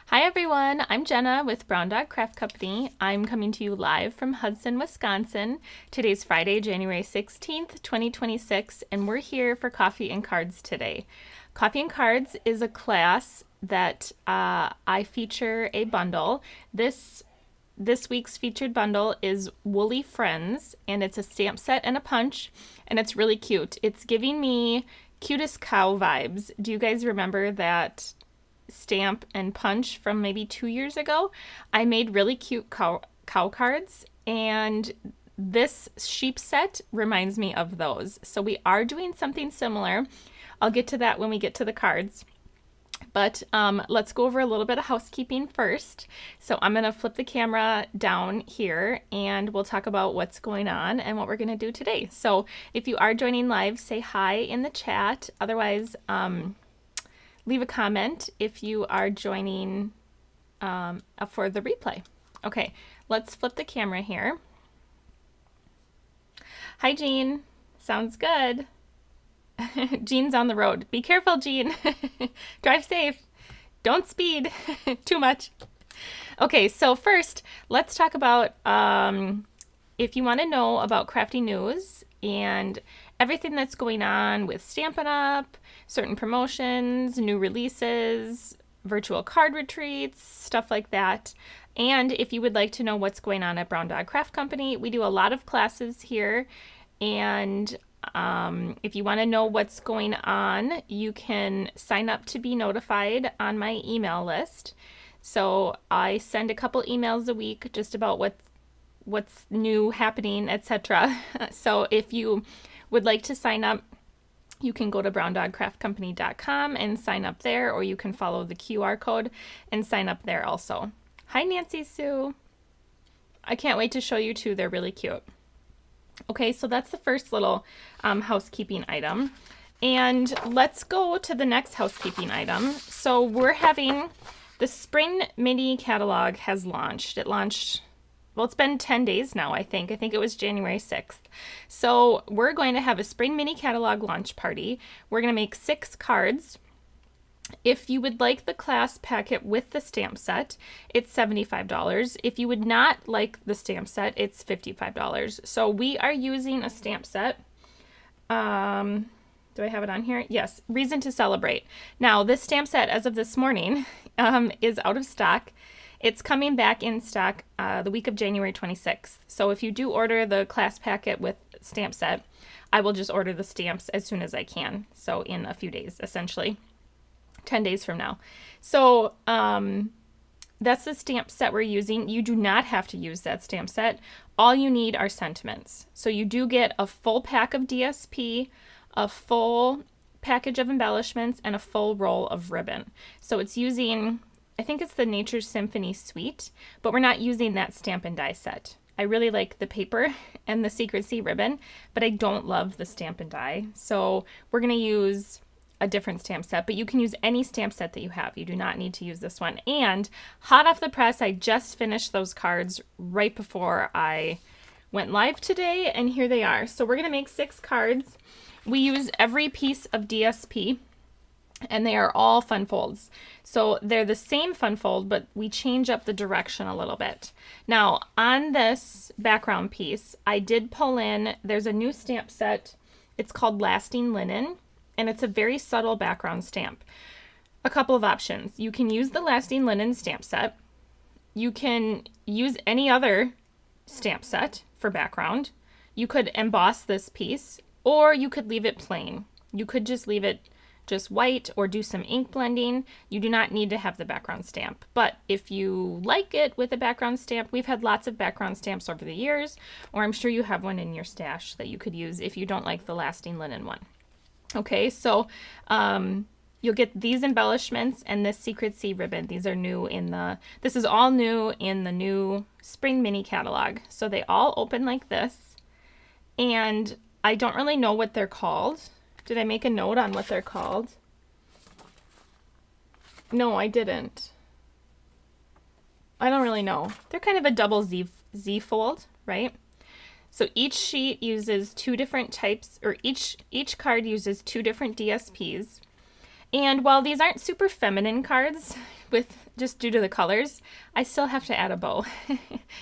Hi everyone, I'm Jenna with Brown Dog Craft Company. I'm coming to you live from Hudson, Wisconsin. Today's Friday, January 16th, 2026, and we're here for Coffee and Cards today. Coffee and Cards is a class that I feature a bundle. This week's featured bundle is Woolly Friends, and it's a stamp set and a punch, and it's really cute. It's giving me cutest cow vibes. Do you guys remember that stamp and punch from maybe 2 years ago? I made really cute cow cards, and this sheep set reminds me of those. So we are doing something similar. I'll get to that when we get to the cards. But let's go over a little bit of housekeeping first. So I'm going to flip the camera down here and we'll talk about what's going on and what we're going to do today. So if you are joining live, say hi in the chat. Otherwise, leave a comment if you are joining for the replay. Okay, let's flip the camera here. Hi, Jean. Sounds good. Jean's on the road. Be careful, Jean. Drive safe. Don't speed too much. Okay, so first, let's talk about if you want to know about crafty news and everything that's going on with Stampin' Up, certain promotions, new releases, virtual card retreats, stuff like that. And if you would like to know what's going on at Brown Dog Craft Company, we do a lot of classes here. And if you want to know what's going on, you can sign up to be notified on my email list. So I send a couple emails a week just about what's new happening, etc. So if you would like to sign up, you can go to browndogcraftcompany.com and sign up there, or you can follow the QR code and sign up there also. Hi, Nancy Sue. I can't wait to show you two. They're really cute. Okay, so that's the first little housekeeping item. And let's go to the next housekeeping item. So we're having the spring mini catalog has launched. It launched, well, it's been 10 days now, I think. I think it was January 6th. So we're going to have a spring mini catalog launch party. We're going to make 6 cards. If you would like the class packet with the stamp set, it's $75. If you would not like the stamp set, it's $55. So we are using a stamp set. Do I have it on here? Yes, Reason to Celebrate. Now, this stamp set, as of this morning, is out of stock. It's coming back in stock the week of January 26th. So if you do order the class packet with stamp set, I will just order the stamps as soon as I can. So in a few days, essentially. 10 days from now. So that's the stamp set we're using. You do not have to use that stamp set. All you need are sentiments. So you do get a full pack of DSP, a full package of embellishments, and a full roll of ribbon. So it's using, I think it's the Nature Symphony Suite, but we're not using that stamp and die set. I really like the paper and the Secrecy ribbon, but I don't love the stamp and die. So we're going to use a different stamp set, but you can use any stamp set that you have. You do not need to use this one. And hot off the press, I just finished those cards right before I went live today, and here they are. So we're going to make 6 cards. We use every piece of DSP, and they are all fun folds. So they're the same fun fold, but we change up the direction a little bit. Now, on this background piece, I did pull in, there's a new stamp set. It's called Lasting Linen, and it's a very subtle background stamp. A couple of options. You can use the Lasting Linen stamp set. You can use any other stamp set for background. You could emboss this piece, or you could leave it plain. You could just leave it just white or do some ink blending. You do not need to have the background stamp. But if you like it with a background stamp, we've had lots of background stamps over the years, or I'm sure you have one in your stash that you could use if you don't like the Lasting Linen one. Okay, so you'll get these embellishments and this Secrecy ribbon. These are new in this is all new in the new spring mini catalog. So they all open like this, and I don't really know what they're called. Did I make a note on what they're called? No, I didn't. I don't really know. They're kind of a double Z fold, right? So each sheet uses 2 different types, or each card uses 2 different DSPs. And while these aren't super feminine cards, with just due to the colors, I still have to add a bow.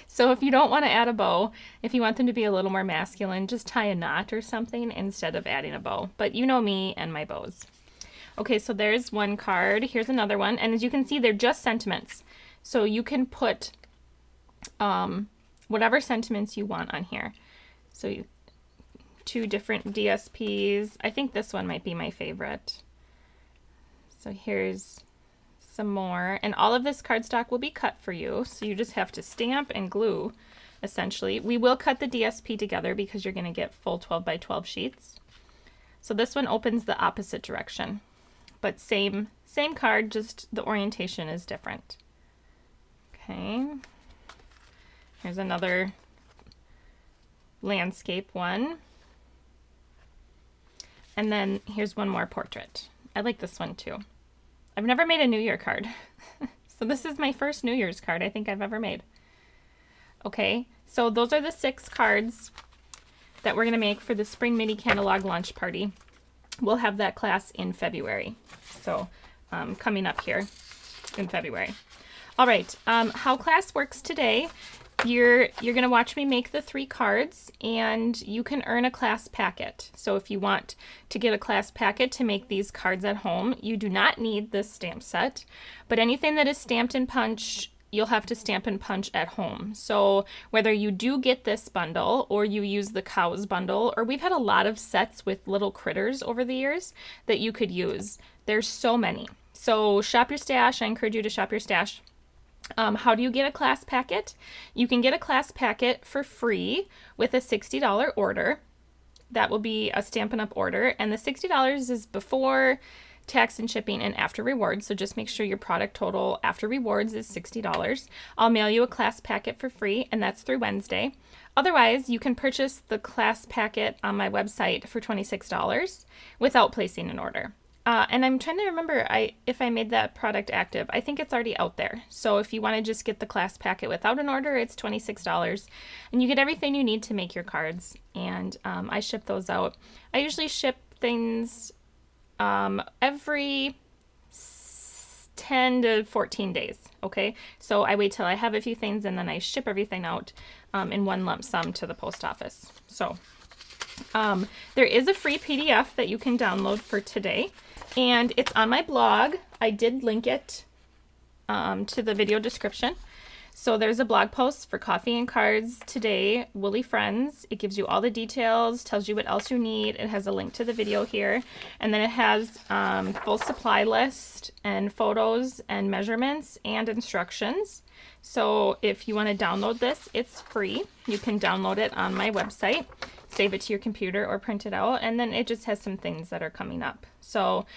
So if you don't want to add a bow, if you want them to be a little more masculine, just tie a knot or something instead of adding a bow. But you know me and my bows. Okay, so there's one card. Here's another one. And as you can see, they're just sentiments. So you can put whatever sentiments you want on here. So two different DSPs. I think this one might be my favorite. So here's some more. And all of this cardstock will be cut for you. So you just have to stamp and glue, essentially. We will cut the DSP together because you're going to get full 12 by 12 sheets. So this one opens the opposite direction. But same card, just the orientation is different. Okay. Here's another landscape one. And then here's one more portrait. I like this one too. I've never made a New Year card. So this is my first New Year's card I think I've ever made. Okay, so those are the 6 cards that we're going to make for the Spring Mini Catalog Launch Party. We'll have that class in February. So coming up here in February. All right, how class works today, you're going to watch me make the 3 cards, and you can earn a class packet. So if you want to get a class packet to make these cards at home, you do not need this stamp set, but anything that is stamped and punch, you'll have to stamp and punch at home. So whether you do get this bundle or you use the cows bundle, or we've had a lot of sets with little critters over the years that you could use. There's so many. So shop your stash. I encourage you to shop your stash. How do you get a class packet? You can get a class packet for free with a $60 order. That will be a Stampin' Up! Order, and the $60 is before tax and shipping and after rewards, so just make sure your product total after rewards is $60. I'll mail you a class packet for free, and that's through Wednesday. Otherwise, you can purchase the class packet on my website for $26 without placing an order. And I'm trying to remember if I made that product active. I think it's already out there. So if you want to just get the class packet without an order, it's $26. And you get everything you need to make your cards. And I ship those out. I usually ship things every 10 to 14 days. Okay, so I wait till I have a few things and then I ship everything out in one lump sum to the post office. So there is a free PDF that you can download for today, and it's on my blog. I did link it to the video description. So there's a blog post for Coffee and Cards today, Woolly Friends. It gives you all the details, tells you what else you need. It has a link to the video here, and then it has full supply list and photos and measurements and instructions. So if you want to download this, it's free. You can download it on my website, save it to your computer, or print it out, and then it just has some things that are coming up. So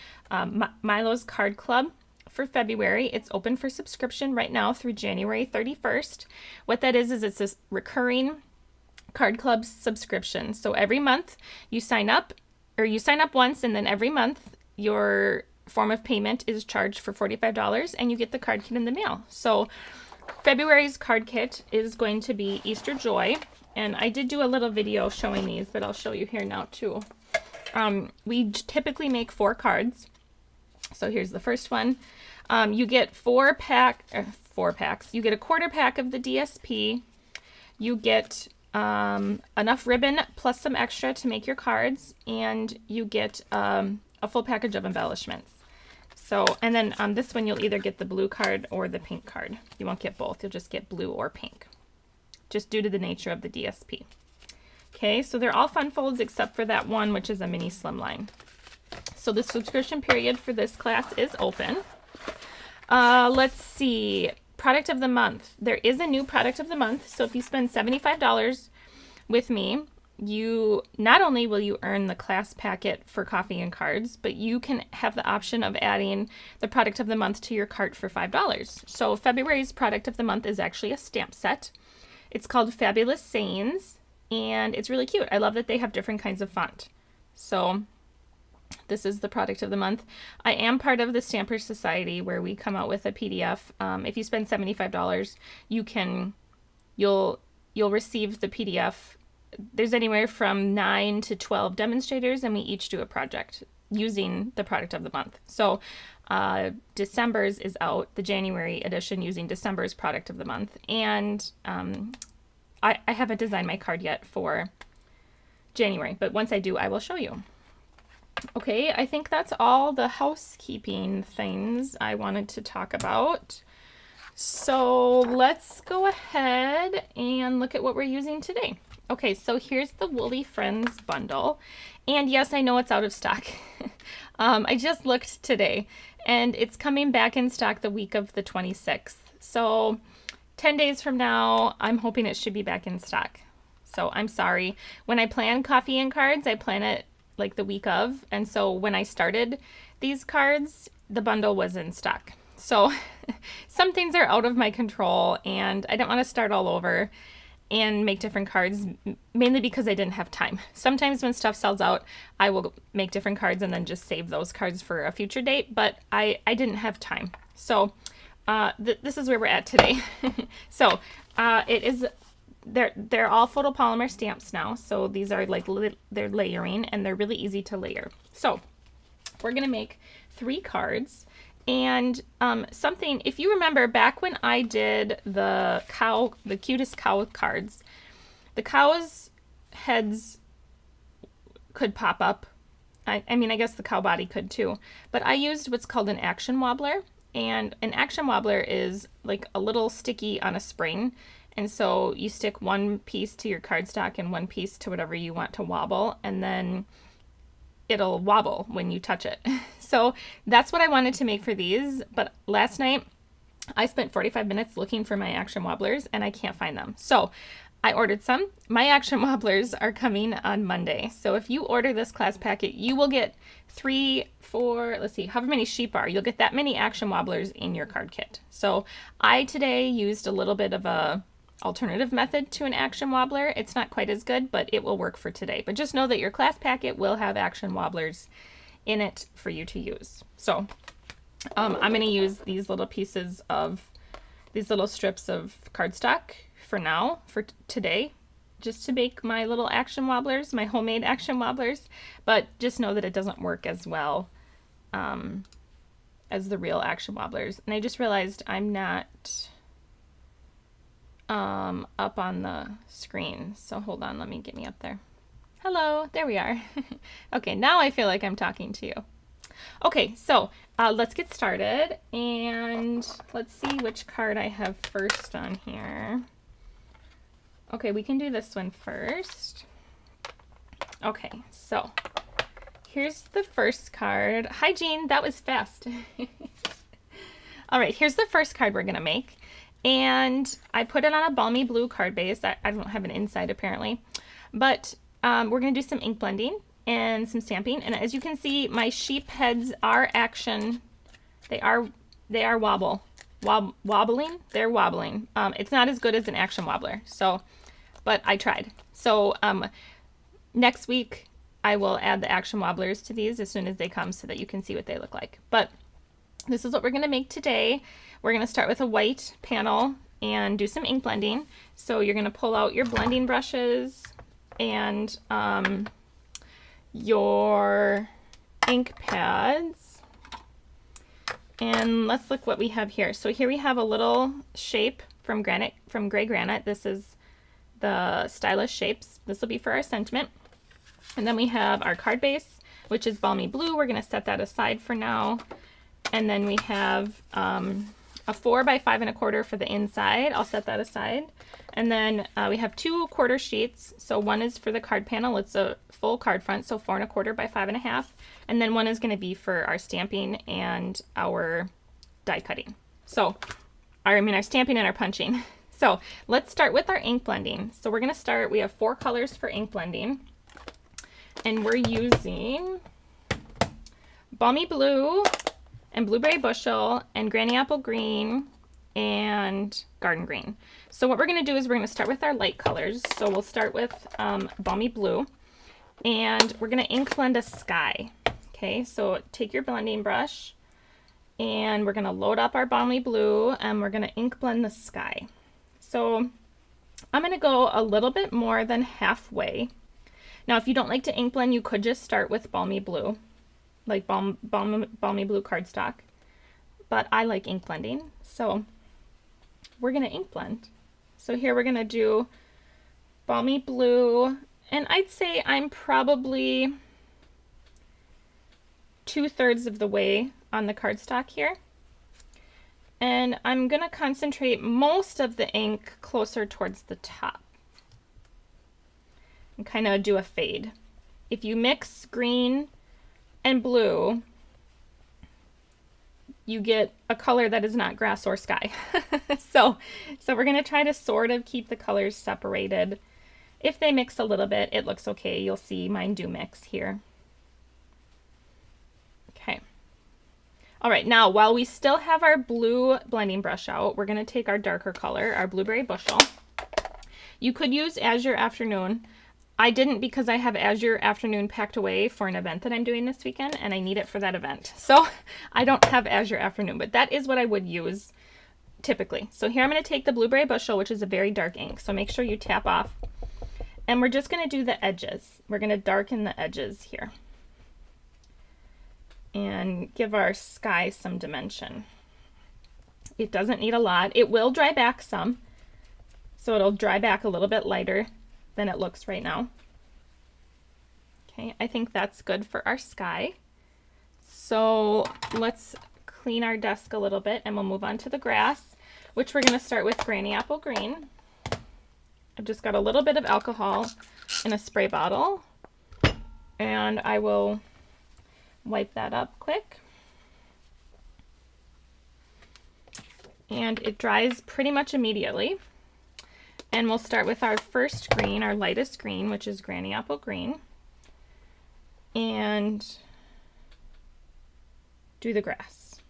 Milo's Card Club for February, it's open for subscription right now through January 31st. What that is it's a recurring Card Club subscription. So every month you sign up, or you sign up once, and then every month your form of payment is charged for $45 and you get the card kit in the mail. So February's card kit is going to be Easter Joy. And I did do a little video showing these, but I'll show you here now too. We typically make 4 cards. So here's the first one. You get 4 packs. You get a quarter pack of the DSP. You get enough ribbon plus some extra to make your cards, and you get a full package of embellishments. So, and then on this one, you'll either get the blue card or the pink card. You won't get both. You'll just get blue or pink, just due to the nature of the DSP. Okay, so they're all fun folds except for that one, which is a mini slimline. So the subscription period for this class is open. Let's see, product of the month. There is a new product of the month. So if you spend $75 with me, you not only will you earn the class packet for Coffee and Cards, but you can have the option of adding the product of the month to your cart for $5. So February's product of the month is actually a stamp set. It's called Fabulous Sayings, and it's really cute. I love that they have different kinds of font. So this is the product of the month. I am part of the Stamper Society, where we come out with a PDF. If you spend $75, you'll receive the PDF. There's anywhere from 9 to 12 demonstrators, and we each do a project using the product of the month. So December's is out, the January edition using December's product of the month. And I haven't designed my card yet for January, but once I do, I will show you. Okay, I think that's all the housekeeping things I wanted to talk about. So let's go ahead and look at what we're using today. Okay, so here's the Woolly Friends bundle. And yes, I know it's out of stock. I just looked today and it's coming back in stock the week of the 26th. So 10 days from now, I'm hoping it should be back in stock. So I'm sorry. When I plan coffee and cards, I plan it like the week of. And so when I started these cards, the bundle was in stock. So some things are out of my control and I don't want to start all over and make different cards, mainly because I didn't have time. Sometimes when stuff sells out, I will make different cards and then just save those cards for a future date, but I didn't have time. So this is where we're at today. So it is, they're all photopolymer stamps now. So these are like, they're layering and they're really easy to layer. So we're gonna make 3 cards. And something, if you remember back when I did the cutest cow cards, the cow's heads could pop up. I mean, I guess the cow body could too, but I used what's called an action wobbler. And an action wobbler is like a little sticky on a spring. And so you stick one piece to your cardstock and one piece to whatever you want to wobble, and then it'll wobble when you touch it. So that's what I wanted to make for these. But last night I spent 45 minutes looking for my action wobblers and I can't find them. So I ordered some. My action wobblers are coming on Monday. So if you order this class packet, you will get 3, 4, let's see, however many sheep are. You'll get that many action wobblers in your card kit. So I today used a little bit of a alternative method to an action wobbler. It's not quite as good, but it will work for today. But just know that your class packet will have action wobblers in it for you to use. So I'm going to use these little pieces of, these little strips of cardstock for now, for today, just to make my little action wobblers, my homemade action wobblers. But just know that it doesn't work as well as the real action wobblers. And I just realized I'm not up on the screen. So hold on, let me get me up there. Hello, there we are. Okay, now I feel like I'm talking to you. Okay, so let's get started and let's see which card I have first on here. Okay, we can do this one first. Okay, so here's the first card. Hi, Jean, that was fast. All right, here's the first card we're gonna make. And I put it on a balmy blue card base. I don't have an inside apparently, but we're going to do some ink blending and some stamping. And as you can see, my sheep heads are action. They are wobbling. They're wobbling. It's not as good as an action wobbler. So, but I tried. So next week I will add the action wobblers to these as soon as they come so that you can see what they look like. But this is what we're going to make today. We're going to start with a white panel and do some ink blending. So you're going to pull out your blending brushes and your ink pads. And let's look what we have here. So here we have a little shape from gray granite. This is the stylish shapes. This will be for our sentiment. And then we have our card base, which is balmy blue. We're going to set that aside for now. And then we have a 4 by 5 1/4 for the inside. I'll set that aside. And then we have 2 quarter sheets. So one is for the card panel. It's a full card front, so 4 1/4 by 5 1/2. And then one is going to be for our stamping and our die cutting. So, our stamping and our punching. So let's start with our ink blending. So we're going to start, we have 4 colors for ink blending. And we're using balmy blue and blueberry bushel and granny apple green and garden green. So what we're going to do is we're going to start with our light colors. So we'll start with balmy blue and we're going to ink blend a sky. Okay, so take your blending brush and we're going to load up our balmy blue and we're going to ink blend the sky. So I'm going to go a little bit more than halfway. Now if you don't like to ink blend, you could just start with balmy blue, like balmy blue cardstock. but I like ink blending, so we're gonna ink blend. So here we're gonna do Balmy Blue, and I'd say I'm probably 2/3 of the way on the cardstock here. And I'm gonna concentrate most of the ink closer towards the top and kind of do a fade. If you mix green and blue, you get a color that is not grass or sky. so we're gonna try to sort of keep the colors separated. If they mix a little bit, it looks okay. You'll see mine do mix here. Okay. All right, now while we still have our blue blending brush out, we're gonna take our darker color, our Blueberry Bushel. You could use Azure Afternoon. I didn't because I have Azure Afternoon packed away for an event that I'm doing this weekend, and I need it for that event. So I don't have Azure Afternoon, but that is what I would use typically. So here I'm gonna take the Blueberry Bushel, which is a very dark ink, so make sure you tap off. And we're just gonna do the edges. We're gonna darken the edges here and give our sky some dimension. It doesn't need a lot. It will dry back some, so it'll dry back a little bit lighter than it looks right now. Okay, I think that's good for our sky. So let's clean our desk a little bit and we'll move on to the grass, which we're gonna start with Granny Apple Green. I've just got a little bit of alcohol in a spray bottle, and I will wipe that up quick. And it dries pretty much immediately. And we'll start with our first green, our lightest green, which is Granny Apple Green, and do the grass.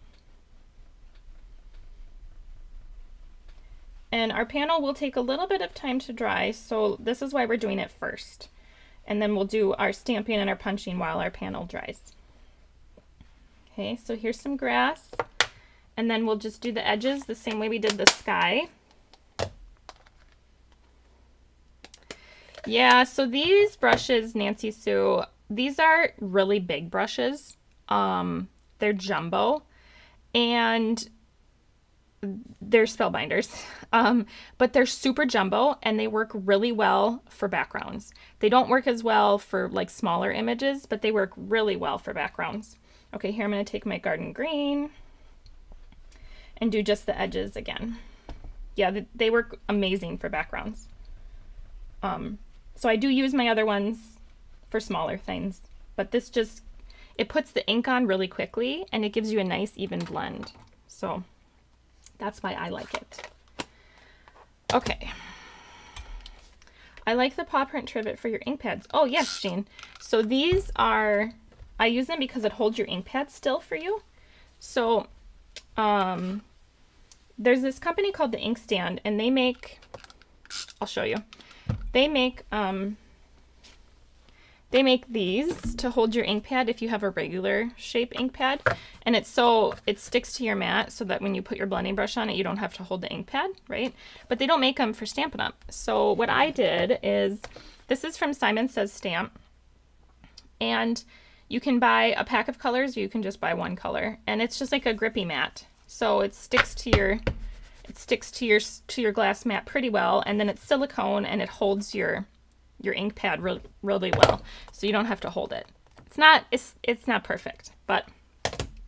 And our panel will take a little bit of time to dry, so this is why we're doing it first. And then we'll do our stamping and our punching while our panel dries. Okay, so here's some grass, and then we'll just do the edges the same way we did the sky. Yeah, so these brushes, Nancy Sue, these are really big brushes. They're jumbo, and they're spellbinders, but they're super jumbo and they work really well for backgrounds. They don't work as well for like smaller images, but they work really well for backgrounds. Okay, here I'm going to take my Garden Green and do just the edges again. Yeah, they work amazing for backgrounds. So I do use my other ones for smaller things, but this just, it puts the ink on really quickly and it gives you a nice even blend. So that's why I like it. Okay. I like the paw print trivet for your ink pads. Oh yes, Jean. So these are, I use them because it holds your ink pad still for you. So there's this company called the Ink Stand, and they make, I'll show you. They make these to hold your ink pad if you have a regular shape ink pad, and it sticks to your mat so that when you put your blending brush on it, you don't have to hold the ink pad, right? But they don't make them for Stampin' Up. So what I did is, this is from Simon Says Stamp, and you can buy a pack of colors or you can just buy one color, and it's just like a grippy mat. So it sticks to your glass mat pretty well, and then it's silicone and it holds your ink pad really well, so you don't have to hold it. It's not perfect, but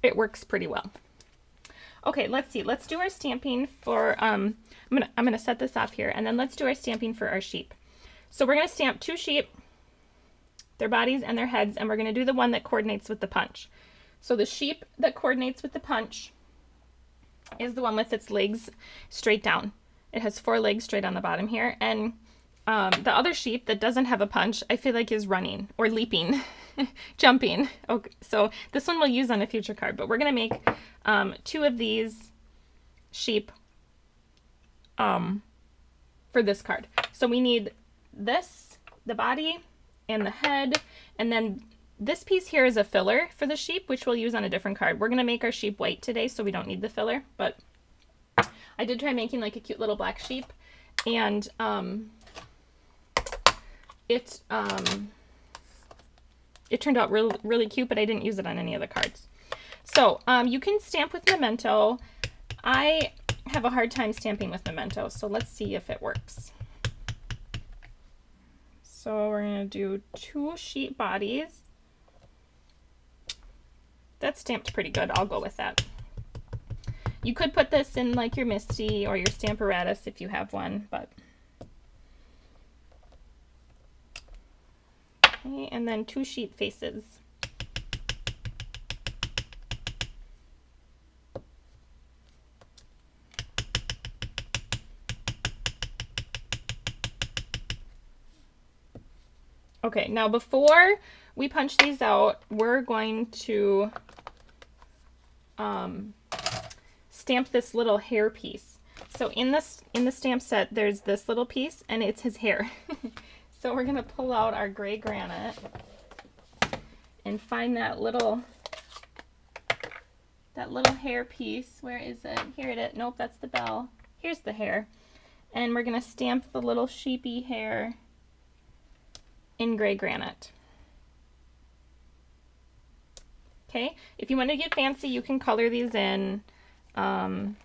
it works pretty well. Okay, let's see. Let's do our stamping for I'm gonna set this off here, and then let's do our stamping for our sheep. So we're gonna stamp 2 sheep, their bodies and their heads, and we're gonna do the one that coordinates with the punch. So the sheep that coordinates with the punch is the one with its legs straight down. It has 4 legs straight on the bottom here, and the other sheep that doesn't have a punch, I feel like is running or leaping, jumping. Okay, so this one we'll use on a future card, but we're gonna make 2 of these sheep for this card. So we need this, the body and the head, and then this piece here is a filler for the sheep, which we'll use on a different card. We're gonna make our sheep white today, so we don't need the filler, but I did try making like a cute little black sheep, and it turned out really cute, but I didn't use it on any of the cards. So you can stamp with Memento. I have a hard time stamping with Memento, so let's see if it works. So we're going to do 2 sheet bodies. That's stamped pretty good. I'll go with that. You could put this in like your Misty or your Stamparatus if you have one, but. Okay, and then 2 sheet faces. Okay, now before we punch these out, we're going to stamp this little hair piece. So in the stamp set, there's this little piece, and it's his hair. So we're gonna pull out our gray granite and find that little hair piece. Where is it? Here it is. Nope, that's the bell. Here's the hair. And we're gonna stamp the little sheepy hair in gray granite. Okay, if you want to get fancy, you can color these in. I'm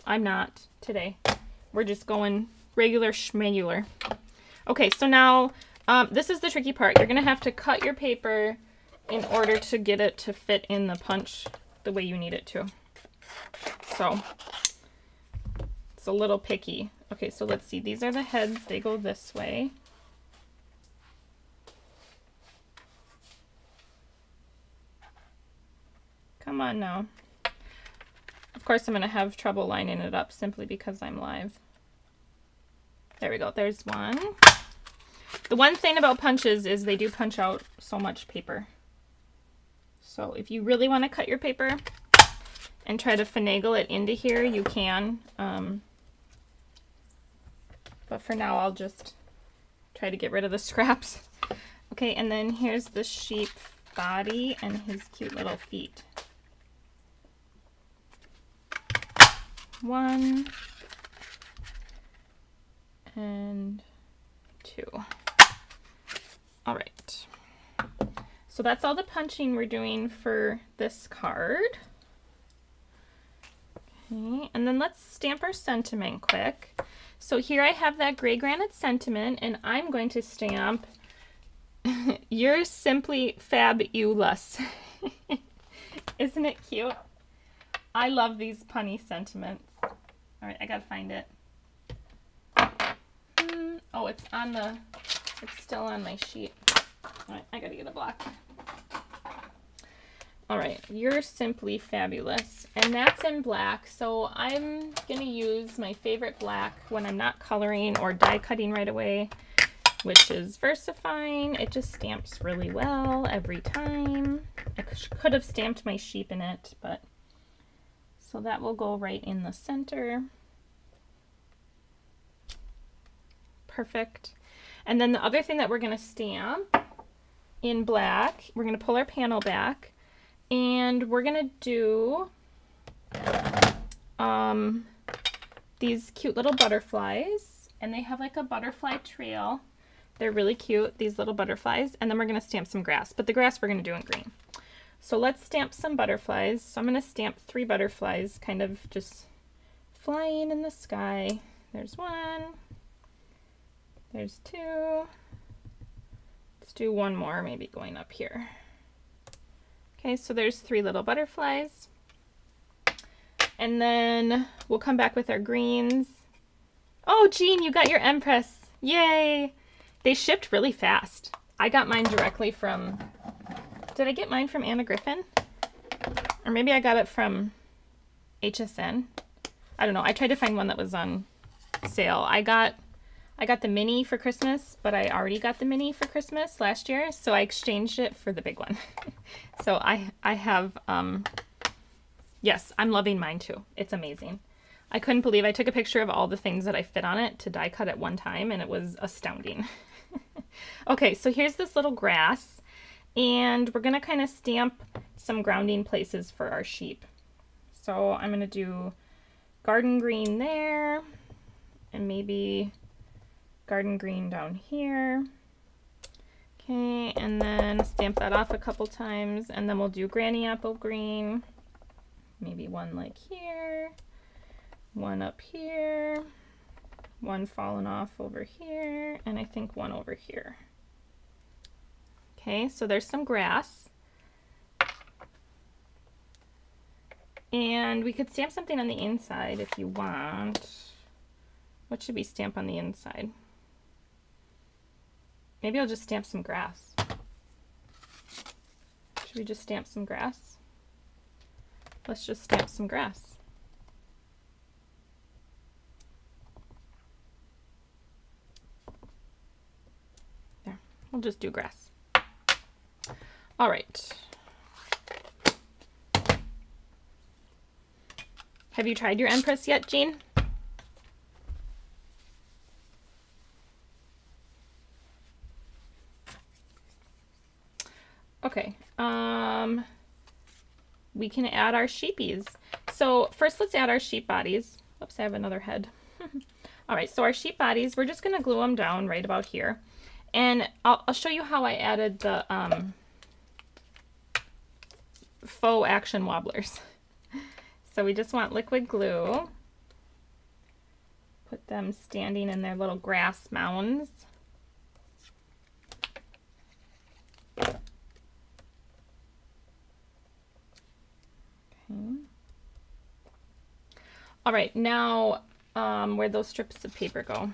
not today. We're just going regular schmegular. Okay, so now this is the tricky part. You're gonna have to cut your paper in order to get it to fit in the punch the way you need it to. So it's a little picky. Okay, so let's see. These are the heads. They go this way. Come on now. Of course, I'm going to have trouble lining it up simply because I'm live. There we go. There's one. The one thing about punches is they do punch out so much paper. So if you really want to cut your paper and try to finagle it into here, you can. But for now, I'll just try to get rid of the scraps. Okay, and then here's the sheep body and his cute little feet. 1 and 2. All right. So that's all the punching we're doing for this card. Okay, and then let's stamp our sentiment quick. So here I have that gray granite sentiment, and I'm going to stamp "You're simply fabulous." Isn't it cute? I love these punny sentiments. All right, I gotta find it. Oh, it's still on my sheet. All right, I gotta get a block. All right, "You're simply fabulous," and that's in black. So I'm gonna use my favorite black when I'm not coloring or die cutting right away, which is VersaFine. It just stamps really well every time. I could have stamped my sheep in it, but so that will go right in the center. Perfect. And then the other thing that we're going to stamp in black, we're going to pull our panel back, and we're going to do these cute little butterflies, and they have like a butterfly trail. They're really cute, these little butterflies. And then we're going to stamp some grass, but the grass we're going to do in green. So let's stamp some butterflies. So I'm going to stamp 3 butterflies kind of just flying in the sky. There's 1. There's 2. Let's do 1 more, maybe going up here. Okay, so there's 3 little butterflies. And then we'll come back with our greens. Oh, Jean, you got your Empress. Yay! They shipped really fast. I got mine directly from... Did I get mine from Anna Griffin? Or maybe I got it from HSN. I don't know. I tried to find one that was on sale. I got the mini for Christmas, but I already got the mini for Christmas last year, so I exchanged it for the big one. So I have, yes, I'm loving mine too. It's amazing. I couldn't believe I took a picture of all the things that I fit on it to die cut at one time, and it was astounding. Okay, so here's this little grass. And we're going to kind of stamp some grounding places for our sheep. So I'm going to do garden green there, and maybe garden green down here. Okay, and then stamp that off a couple times, and then we'll do granny apple green. Maybe one like here, one up here, one falling off over here, and I think one over here. Okay, so there's some grass. And we could stamp something on the inside if you want. What should we stamp on the inside? Maybe I'll just stamp some grass. Should we just stamp some grass? Let's just stamp some grass. There, we'll just do grass. All right. Have you tried your Empress yet, Jean? Okay, we can add our sheepies. So first let's add our sheep bodies. Oops, I have another head. All right, so our sheep bodies, we're just gonna glue them down right about here. And I'll show you how I added the faux action wobblers. So we just want liquid glue. Put them standing in their little grass mounds. Okay. All right, now where'd those strips of paper go?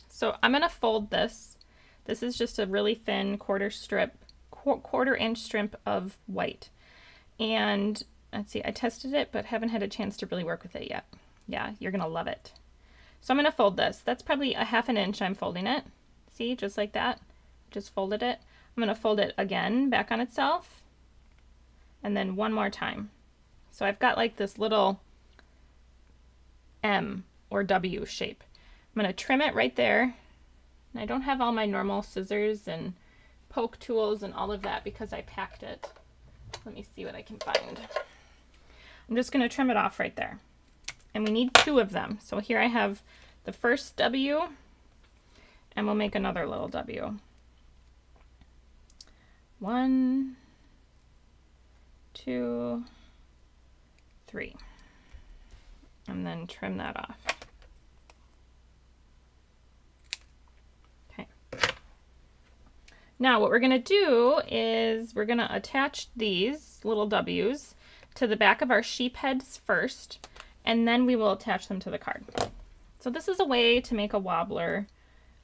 So I'm gonna fold this. This is just a really thin quarter inch strip of white. And let's see, I tested it, but haven't had a chance to really work with it yet. Yeah, you're gonna love it. So I'm gonna fold this. That's probably a 1/2 inch I'm folding it. See, just like that, just folded it. I'm gonna fold it again back on itself, and then one more time. So I've got like this little M or W shape. I'm gonna trim it right there. And I don't have all my normal scissors and poke tools and all of that because I packed it. Let me see what I can find. I'm just gonna trim it off right there. And we need 2 of them. So here I have the first W, and we'll make another little W. 1, 2, 3. And then trim that off. Okay. Now what we're gonna do is we're gonna attach these little W's to the back of our sheep heads first, and then we will attach them to the card. So this is a way to make a wobbler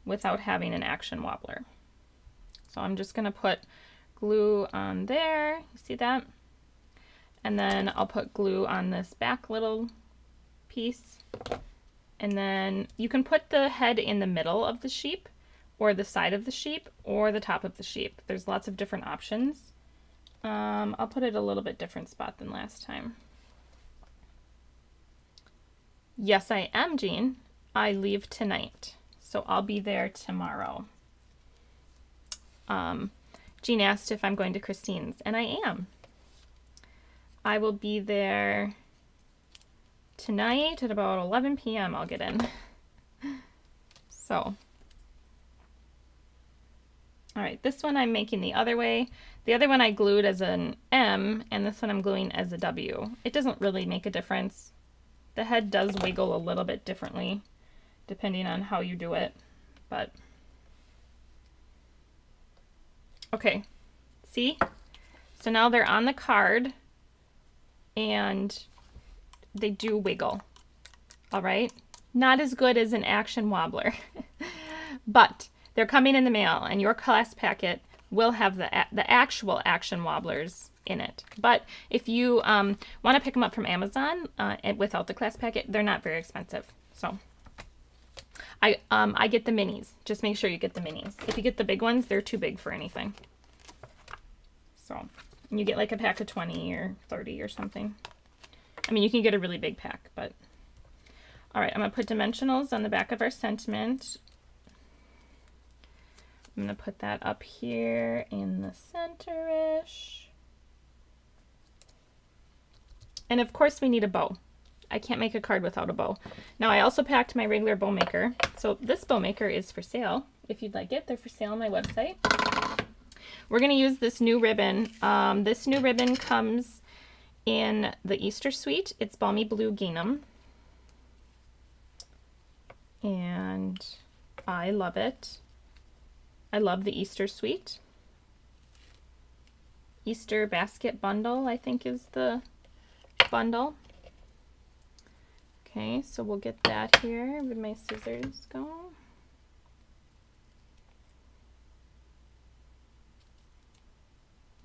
without having an action wobbler. So I'm just gonna put glue on there, you see that? And then I'll put glue on this back little piece. And then you can put the head in the middle of the sheep, or the side of the sheep, or the top of the sheep. There's lots of different options. I'll put it a little bit different spot than last time. Yes, I am, Jean. I leave tonight, so I'll be there tomorrow. Jean asked if I'm going to Christine's, and I am. I will be there tonight at about 11 p.m. I'll get in. So, all right, this one I'm making the other way. The other one I glued as an M, and this one I'm gluing as a W. It doesn't really make a difference. The head does wiggle a little bit differently depending on how you do it, but okay, see? So now they're on the card and they do wiggle, all right? Not as good as an action wobbler, but they're coming in the mail, and your class packet will have the actual action wobblers in it. But if you want to pick them up from Amazon and without the class packet, they're not very expensive. So I get the minis. Just make sure you get the minis. If you get the big ones, they're too big for anything. So you get like a pack of 20 or 30 or something. I mean, you can get a really big pack, but all right, I'm gonna put dimensionals on the back of our sentiment. I'm gonna put that up here in the center-ish. And of course we need a bow. I can't make a card without a bow. Now I also packed my regular bow maker. So this bow maker is for sale. If you'd like it, they're for sale on my website. we're going to use this new ribbon. This new ribbon comes in the Easter Suite. It's Balmy Blue Gingham. And I love it. I love the Easter Suite. Easter Basket Bundle, I think, is the bundle. Okay, so we'll get that here. Where'd my scissors go?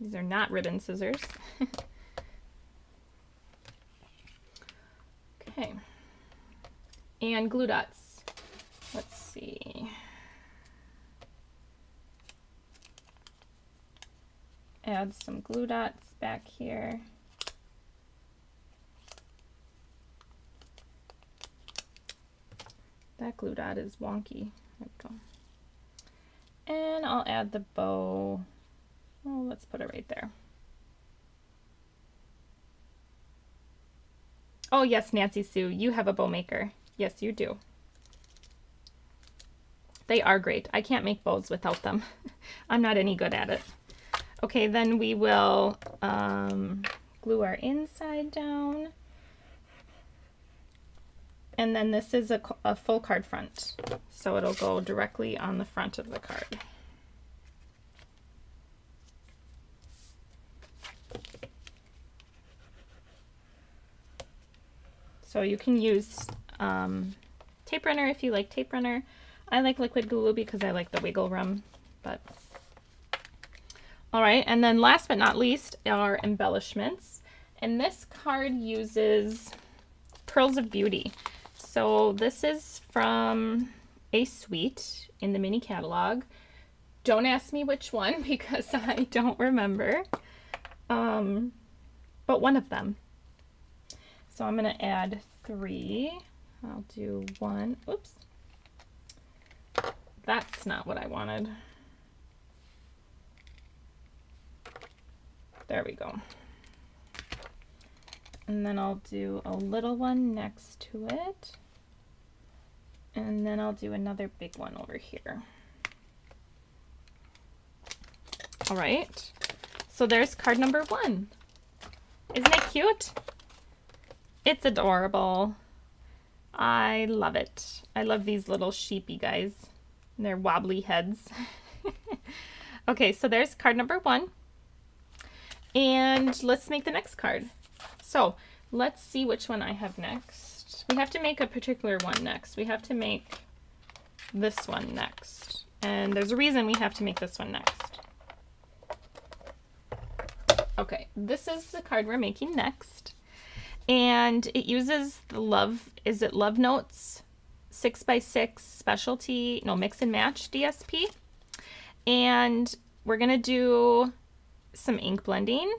These are not ribbon scissors. Okay. And glue dots. Let's see. Add some glue dots back here. That glue dot is wonky. There we go. And I'll add the bow. Oh, let's put it right there. Oh yes, Nancy Sue, you have a bow maker. Yes, you do. They are great. I can't make bows without them. I'm not any good at it. Okay, then we will glue our inside down. And then this is a full card front, so it'll go directly on the front of the card. So you can use tape runner if you like tape runner. I like liquid glue because I like the wiggle room, but all right. And then last but not least are embellishments. And this card uses Pearls of Beauty. So this is from a suite in the mini catalog. Don't ask me which one because I don't remember, but one of them. So I'm going to add 3. I'll do 1. Oops. That's not what I wanted. There we go. And then I'll do a little one next to it. And then I'll do another big one over here. All right. So there's card number 1. Isn't it cute? It's adorable. I love it. I love these little sheepy guys. They're wobbly heads. Okay, so there's card number 1. And let's make the next card. So let's see which one I have next. We have to make a particular one next. We have to make this one next. And there's a reason we have to make this one next. Okay, this is the card we're making next. And it uses the Love Notes 6x6 specialty, no, mix and match DSP. And we're gonna do some ink blending.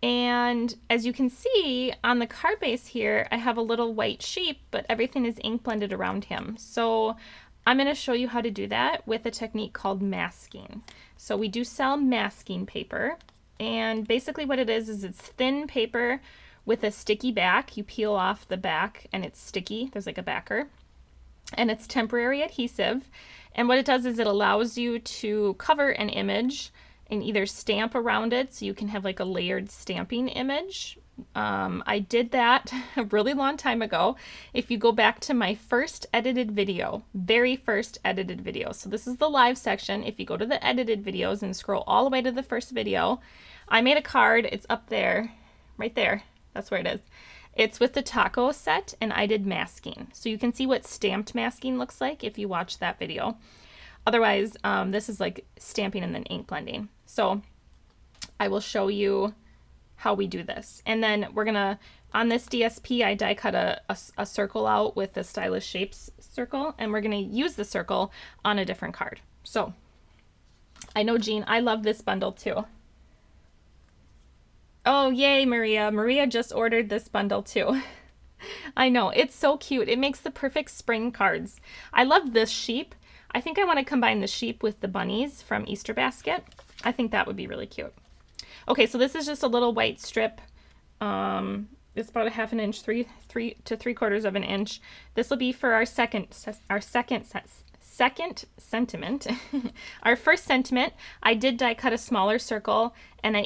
And as you can see on the card base here, I have a little white sheep, but everything is ink blended around him. So I'm going to show you how to do that with a technique called masking. So we do sell masking paper, and basically what it is it's thin paper with a sticky back. You peel off the back and it's sticky. There's like a backer, and it's temporary adhesive. And what it does is it allows you to cover an image and either stamp around it so you can have like a layered stamping image. I did that a really long time ago. If you go back to my first edited video, very first edited video, so this is the live section. If you go to the edited videos and scroll all the way to the first video, I made a card. It's up there, right there. That's where it is. It's with the taco set, and I did masking. So you can see what stamped masking looks like if you watch that video. Otherwise, this is like stamping and then ink blending. So I will show you how we do this. And then we're gonna, on this DSP, I die cut a circle out with the Stylish Shapes circle, and we're gonna use the circle on a different card. So I know, Jean, I love this bundle too. Oh, yay, Maria. Maria just ordered this bundle too. I know, it's so cute. It makes the perfect spring cards. I love this sheep. I think I want to combine the sheep with the bunnies from Easter Basket. I think that would be really cute. Okay, so this is just a little white strip. It's about a ½ an inch, 3 to 3/4 of an inch. This will be for our second second sentiment, our first sentiment, I did die cut a smaller circle and I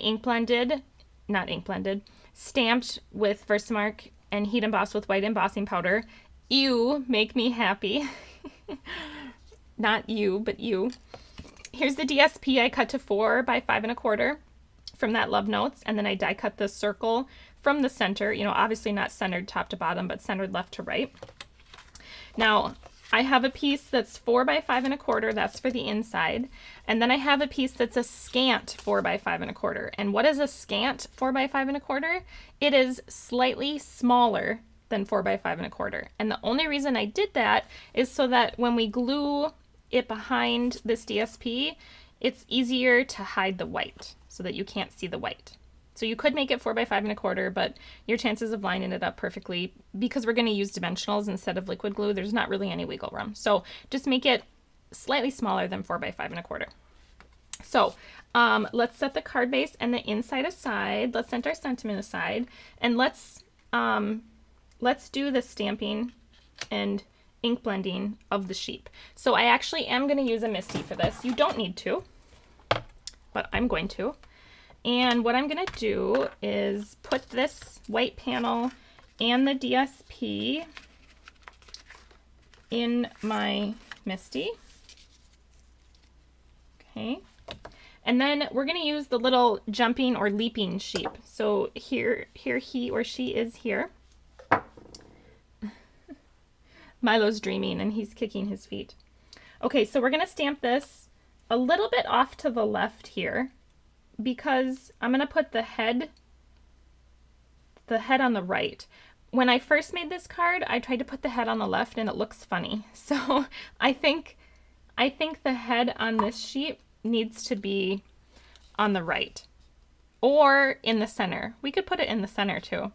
stamped with Versamark and heat embossed with white embossing powder. You make me happy. Not you, but you. Here's the DSP I cut to 4 by 5 1/4 from that Love Notes, and then I die cut the circle from the center, you know, obviously not centered top to bottom, but centered left to right. Now, I have a piece that's 4 by 5 1/4, that's for the inside, and then I have a piece that's a scant 4 by 5 1/4. And what is a scant 4 by 5 1/4? It is slightly smaller than 4 by 5 1/4. And the only reason I did that is so that when we glue it behind this DSP, it's easier to hide the white so that you can't see the white. So you could make it 4 by 5 1/4, but your chances of lining it up perfectly, because we're going to use dimensionals instead of liquid glue, there's not really any wiggle room. So just make it slightly smaller than 4 by 5 1/4. So let's set the card base and the inside aside. Let's set our sentiment aside, and let's do the stamping and ink blending of the sheep. So I actually am going to use a Misty for this. You don't need to, but I'm going to. And what I'm going to do is put this white panel and the DSP in my Misty. Okay. And then we're going to use the little jumping or leaping sheep. So here he or she is here. Milo's dreaming and he's kicking his feet. Okay, so we're going to stamp this a little bit off to the left here, because I'm going to put the head on the right. When I first made this card, I tried to put the head on the left and it looks funny. So I think the head on this sheep needs to be on the right or in the center. We could put it in the center too.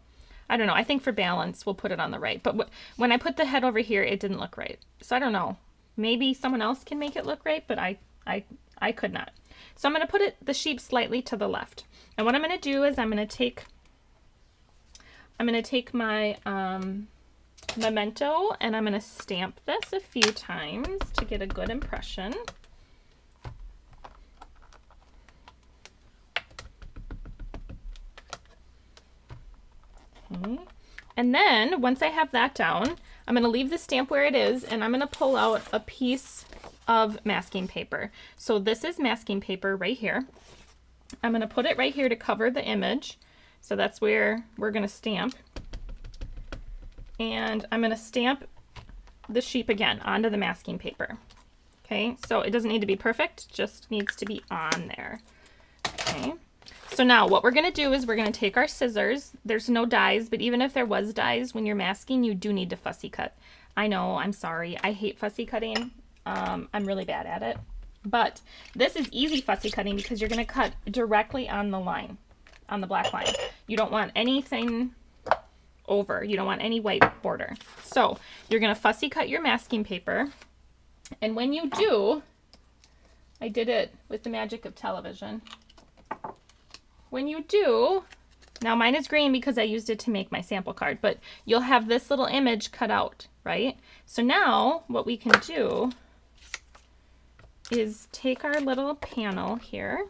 I don't know. I think for balance, we'll put it on the right. But when I put the head over here, it didn't look right. So I don't know. Maybe someone else can make it look right, but I could not. So I'm going to put the sheep slightly to the left. And what I'm going to do is I'm going to take my memento and I'm going to stamp this a few times to get a good impression. Okay. And then once I have that down, I'm going to leave the stamp where it is and I'm going to pull out a piece of masking paper. So this is masking paper right here. I'm going to put it right here to cover the image. So that's where we're going to stamp. And I'm going to stamp the sheep again onto the masking paper. Okay, so it doesn't need to be perfect, just needs to be on there. Okay, so now what we're going to do is we're going to take our scissors. There's no dies, but even if there was dies, when you're masking, you do need to fussy cut. I know, I'm sorry. I hate fussy cutting. I'm really bad at it. But this is easy fussy cutting because you're going to cut directly on the line, on the black line. You don't want anything over. You don't want any white border. So you're going to fussy cut your masking paper. And when you do, I did it with the magic of television. When you do, now mine is green because I used it to make my sample card, but you'll have this little image cut out, right? So now what we can do is take our little panel here.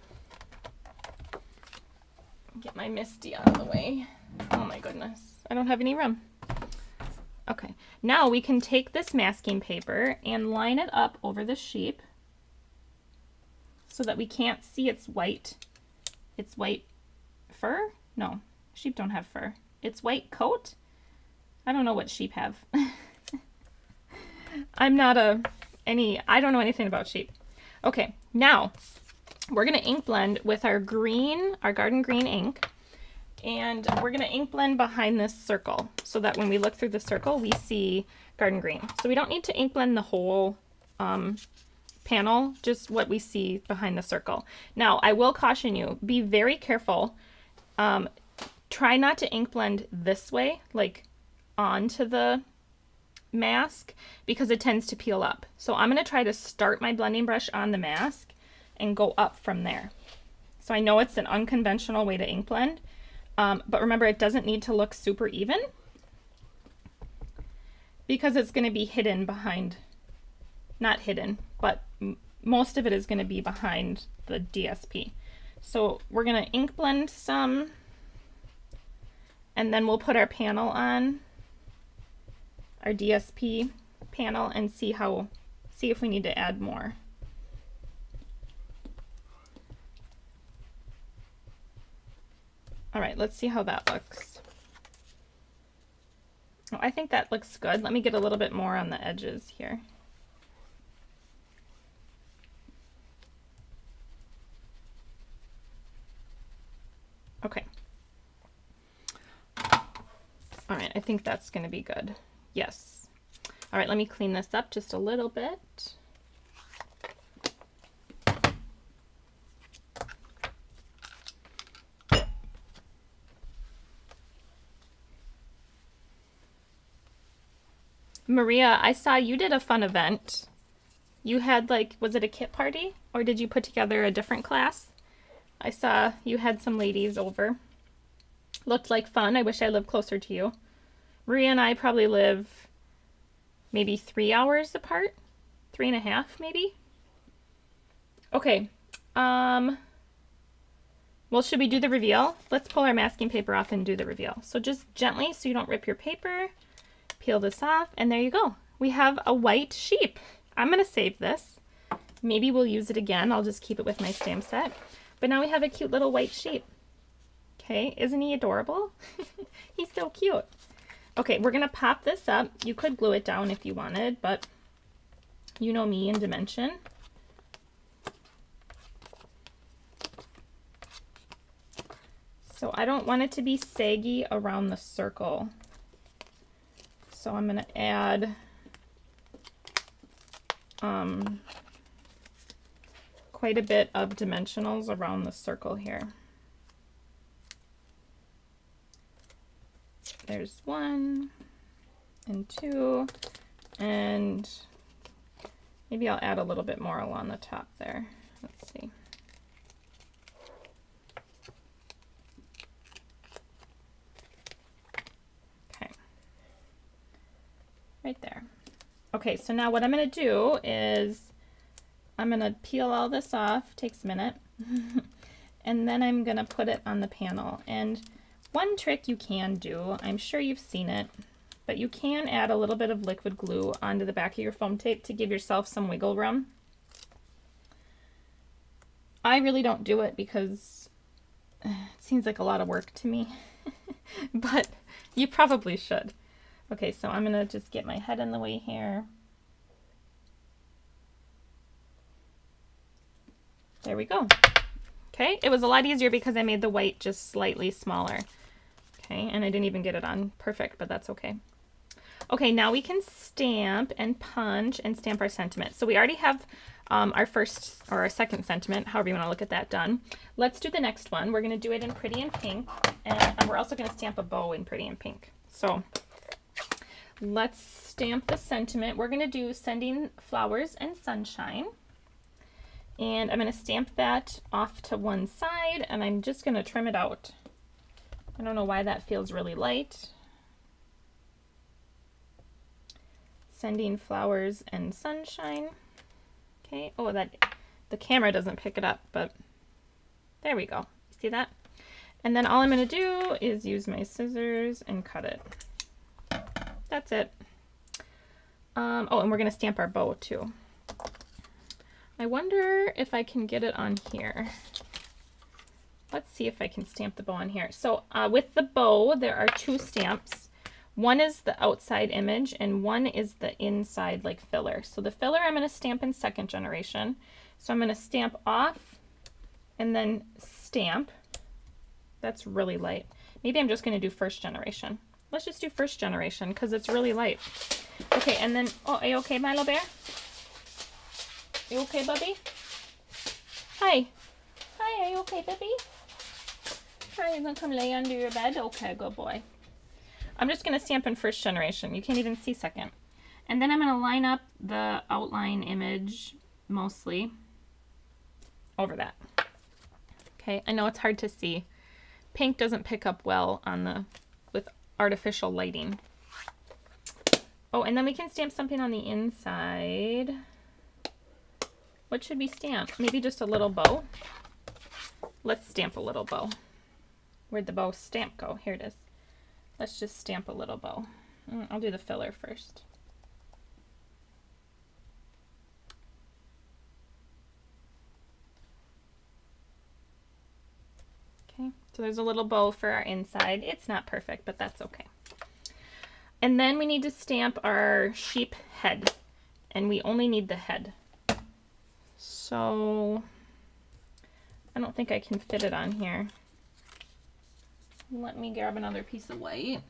Get my Misty out of the way. Oh my goodness, I don't have any room. Okay, now we can take this masking paper and line it up over the sheep so that we can't see its white fur? No, sheep don't have fur. It's white coat? I don't know what sheep have. I don't know anything about sheep. Okay, now we're gonna ink blend with our green, our garden green ink, and we're gonna ink blend behind this circle so that when we look through the circle, we see garden green. So we don't need to ink blend the whole panel, just what we see behind the circle. Now, I will caution you, be very careful. Try not to ink blend this way, like onto the mask, because it tends to peel up. So I'm going to try to start my blending brush on the mask and go up from there. So I know it's an unconventional way to ink blend, but remember, it doesn't need to look super even because it's going to be hidden behind not hidden, but most of it is going to be behind the DSP. So we're going to ink blend some, and then we'll put our panel on, our DSP panel, and see if we need to add more. All right, let's see how that looks. Oh, I think that looks good. Let me get a little bit more on the edges here. Okay. All right, I think that's going to be good. Yes. All right, let me clean this up just a little bit. Maria, I saw you did a fun event. You had was it a kit party, or did you put together a different class? I saw you had some ladies over. Looked like fun. I wish I lived closer to you. Maria and I probably live maybe 3 hours apart. 3.5 maybe. Okay. Well, should we do the reveal? Let's pull our masking paper off and do the reveal. So just gently, so you don't rip your paper. Peel this off, and there you go. We have a white sheep. I'm going to save this. Maybe we'll use it again. I'll just keep it with my stamp set. But now we have a cute little white sheep. Okay, isn't he adorable? He's so cute. Okay, we're going to pop this up. You could glue it down if you wanted, but you know me and dimension. So I don't want it to be saggy around the circle. So I'm going to add quite a bit of dimensionals around the circle here. There's 1 and 2, and maybe I'll add a little bit more along the top there. Let's see. Right there. Okay, so now what I'm going to do is I'm going to peel all this off. Takes a minute. And then I'm going to put it on the panel. And one trick you can do, I'm sure you've seen it, but you can add a little bit of liquid glue onto the back of your foam tape to give yourself some wiggle room. I really don't do it because it seems like a lot of work to me, but you probably should. Okay, so I'm going to just get my head in the way here. There we go. Okay, it was a lot easier because I made the white just slightly smaller. Okay, and I didn't even get it on perfect, but that's okay. Okay, now we can stamp and punch and stamp our sentiment. So we already have our first or our second sentiment, however you want to look at that, done. Let's do the next one. We're going to do it in Pretty in Pink, and we're also going to stamp a bow in Pretty in Pink. So let's stamp the sentiment. We're going to do Sending Flowers and Sunshine. And I'm going to stamp that off to one side, and I'm just going to trim it out. I don't know why that feels really light. Sending Flowers and Sunshine. Okay, oh, the camera doesn't pick it up, but there we go. See that? And then all I'm going to do is use my scissors and cut it. That's it. Oh, and we're going to stamp our bow too. I wonder if I can get it on here. Let's see if I can stamp the bow on here. So with the bow, there are 2 stamps. One is the outside image and one is the inside like filler. So the filler I'm going to stamp in 2nd generation. So I'm going to stamp off and then stamp. That's really light. Maybe I'm just going to do 1st generation. Let's just do 1st generation because it's really light. Okay, and then, oh, are you okay, Milo Bear? You okay, Bubby? Hi. Hi, are you okay, Bubby? Hi, you gonna come lay under your bed? Okay, good boy. I'm just gonna stamp in 1st generation. You can't even see 2nd. And then I'm gonna line up the outline image mostly over that. Okay, I know it's hard to see. Pink doesn't pick up well on with artificial lighting. Oh, and then we can stamp something on the inside. What should we stamp? Maybe just a little bow? Let's stamp a little bow. Where'd the bow stamp go? Here it is. Let's just stamp a little bow. I'll do the filler first. Okay, so there's a little bow for our inside. It's not perfect, but that's okay. And then we need to stamp our sheep head, and we only need the head. So I don't think I can fit it on here. Let me grab another piece of white.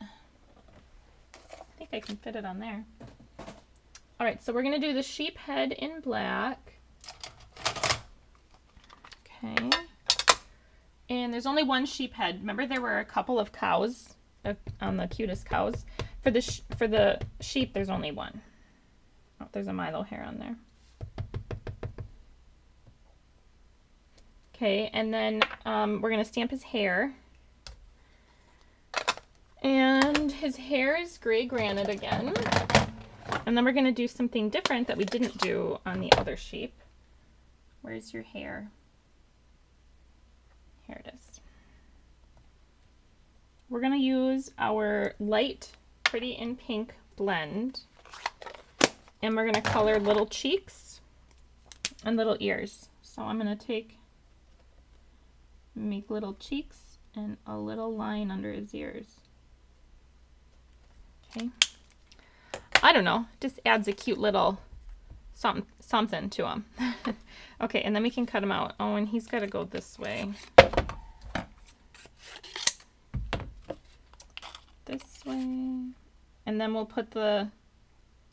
I think I can fit it on there. All right, so we're gonna do the sheep head in black. Okay. And there's only one sheep head. Remember there were a couple of cows on the cutest cows. For the sheep, there's only one. Oh, there's a Milo hair on there. Okay, and then we're gonna stamp his hair. And his hair is gray granite again. And then we're gonna do something different that we didn't do on the other sheep. Where's your hair? Here it is. We're gonna use our light Pretty in Pink blend, and we're gonna color little cheeks and little ears. So I'm gonna make little cheeks and a little line under his ears. Okay. I don't know, just adds a cute little something to him. Okay, and then we can cut him out. Oh, and he's got to go this way. This way. And then we'll put the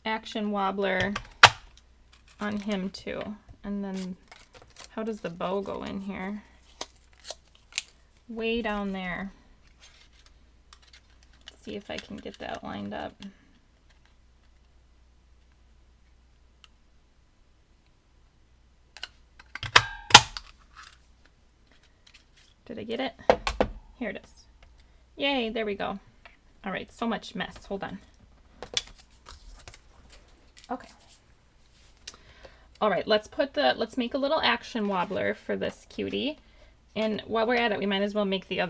action wobbler on him too. And then how does the bow go in here? Way down there. Let's see if I can get that lined up. Did I get it? Here it is. Yay, there we go. All right, so much mess. Hold on. Okay. All right, let's make a little action wobbler for this cutie. And while we're at it, we might as well make the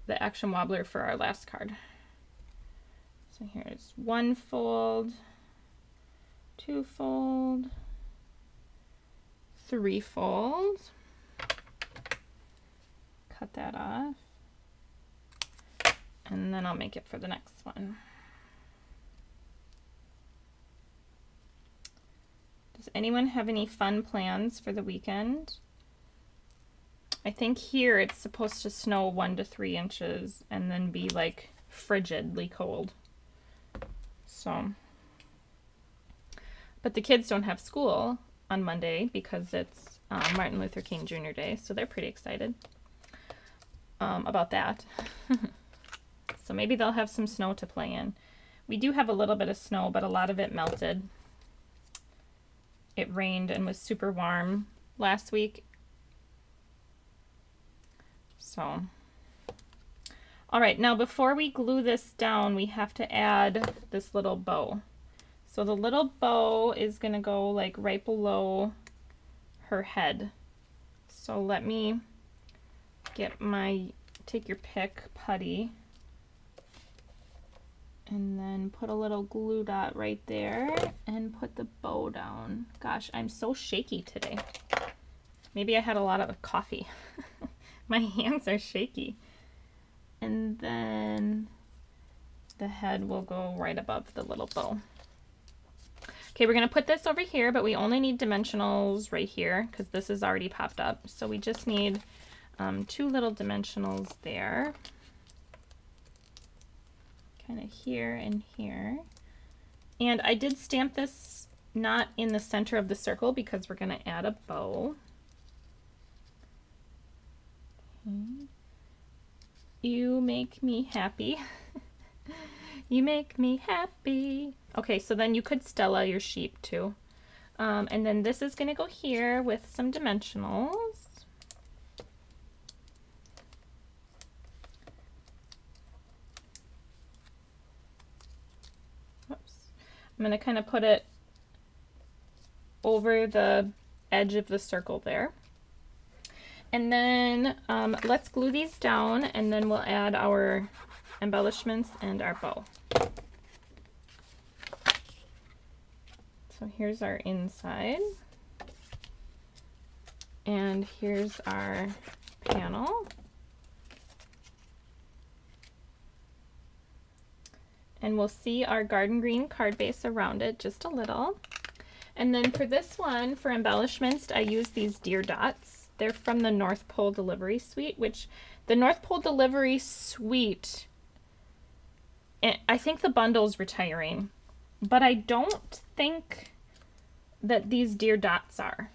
action wobbler for our last card. So here's one fold, two fold, three fold. Cut that off. And then I'll make it for the next one. Does anyone have any fun plans for the weekend? I think here it's supposed to snow 1 to 3 inches and then be like frigidly cold. So, but the kids don't have school on Monday because it's Martin Luther King Jr. Day, so they're pretty excited about that. So maybe they'll have some snow to play in. We do have a little bit of snow, but a lot of it melted. It rained and was super warm last week. So, all right, now before we glue this down, we have to add this little bow. So the little bow is gonna go like right below her head. So let me get take your pick putty and then put a little glue dot right there and put the bow down. Gosh, I'm so shaky today. Maybe I had a lot of coffee. My hands are shaky. And then the head will go right above the little bow. Okay, we're gonna put this over here, but we only need dimensionals right here because this is already popped up. So we just need 2 little dimensionals there. Kind of here and here. And I did stamp this not in the center of the circle because we're gonna add a bow. Okay. You make me happy. You make me happy. Okay, so then you could Stella your sheep too. And then this is gonna go here with some dimensionals. I'm going to kind of put it over the edge of the circle there. And then let's glue these down, and then we'll add our embellishments and our bow. So here's our inside. And here's our panel. And we'll see our garden green card base around it just a little. And then for this one, for embellishments, I use these deer dots. They're from the North Pole Delivery Suite, which the North Pole Delivery Suite, I think the bundle's retiring, but I don't think that these deer dots are,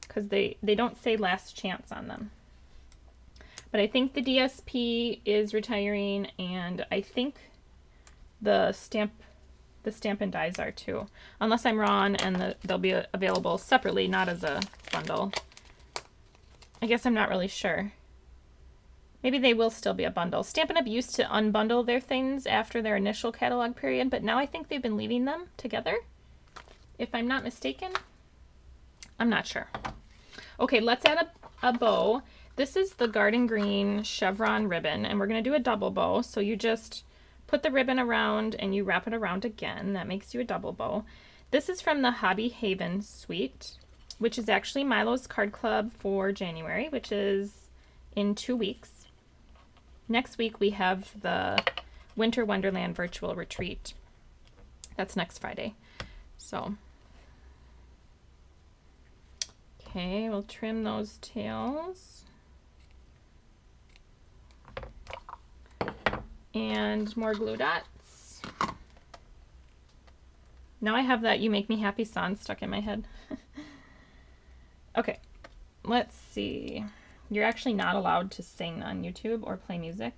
because they don't say last chance on them. But I think the DSP is retiring, and I think the stamp and dies are too, unless I'm wrong, and they'll be available separately, not as a bundle. I guess I'm not really sure. Maybe they will still be a bundle. Stampin' Up! Used to unbundle their things after their initial catalog period, but now I think they've been leaving them together, if I'm not mistaken. I'm not sure. Okay, let's add a bow. This is the garden green chevron ribbon, and we're going to do a double bow. So you just put the ribbon around and you wrap it around again. That makes you a double bow. This is from the Hobby Haven suite, which is actually Milo's card club for January, which is in 2 weeks. Next week we have the Winter Wonderland virtual retreat. That's next Friday. So, okay, we'll trim those tails. And more glue dots. Now I have that You Make Me Happy song stuck in my head. Okay, let's see. You're actually not allowed to sing on YouTube or play music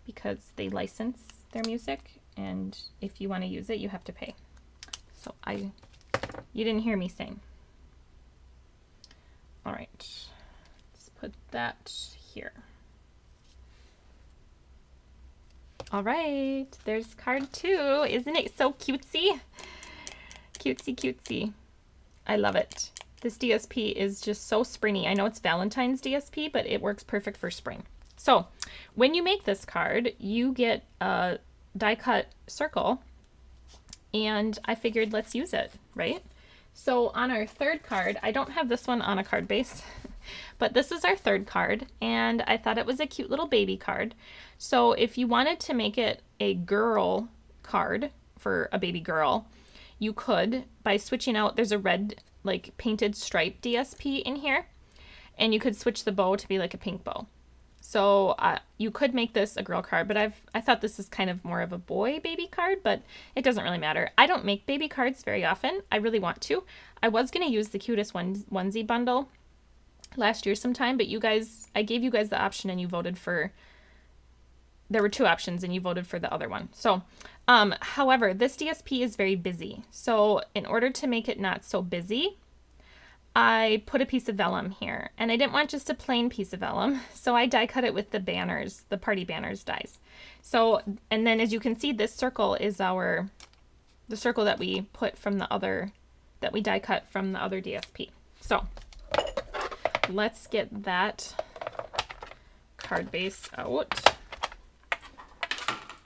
because they license their music, and if you want to use it, you have to pay. So you didn't hear me sing. All right, let's put that here. All right, there's card 2. Isn't it so cutesy? Cutesy, cutesy. I love it. This DSP is just so springy. I know it's Valentine's DSP, but it works perfect for spring. So when you make this card, you get a die cut circle, and I figured let's use it, right? So on our third card, I don't have this one on a card base, but this is our third card, and I thought it was a cute little baby card. So if you wanted to make it a girl card for a baby girl, you could by switching out, there's a red like painted stripe DSP in here, and you could switch the bow to be like a pink bow. So you could make this a girl card, but I thought this is kind of more of a boy baby card, but it doesn't really matter. I don't make baby cards very often. I really want to. I was going to use the cutest onesie bundle last year sometime, but you guys, I gave you guys the option and you voted for, there were 2 options and you voted for the other one. So, however, this DSP is very busy. So in order to make it not so busy, I put a piece of vellum here, and I didn't want just a plain piece of vellum, so I die cut it with the banners, the party banners dies. So, and then as you can see, this circle is the circle that we put from the other, that we die cut from the other DSP. So let's get that card base out.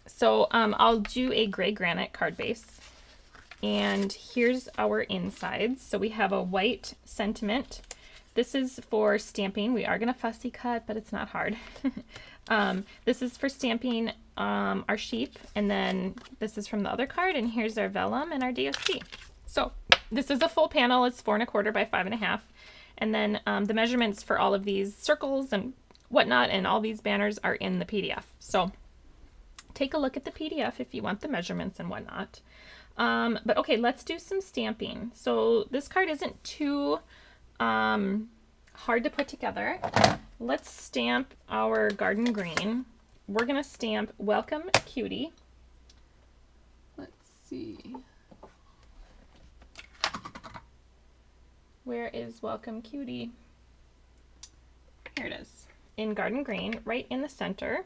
So I'll do a gray granite card base. And here's our insides. So we have a white sentiment. This is for stamping. We are going to fussy cut, but it's not hard. This is for stamping our sheep. And then this is from the other card. And here's our vellum and our DSP. So this is a full panel. It's 4 1/4 by 5 1/2. And then the measurements for all of these circles and whatnot and all these banners are in the PDF. So take a look at the PDF if you want the measurements and whatnot. But okay, let's do some stamping. So this card isn't too hard to put together. Let's stamp our garden green. We're going to stamp Welcome Cutie. Let's see. Where is Welcome Cutie? Here it is. In garden green, right in the center.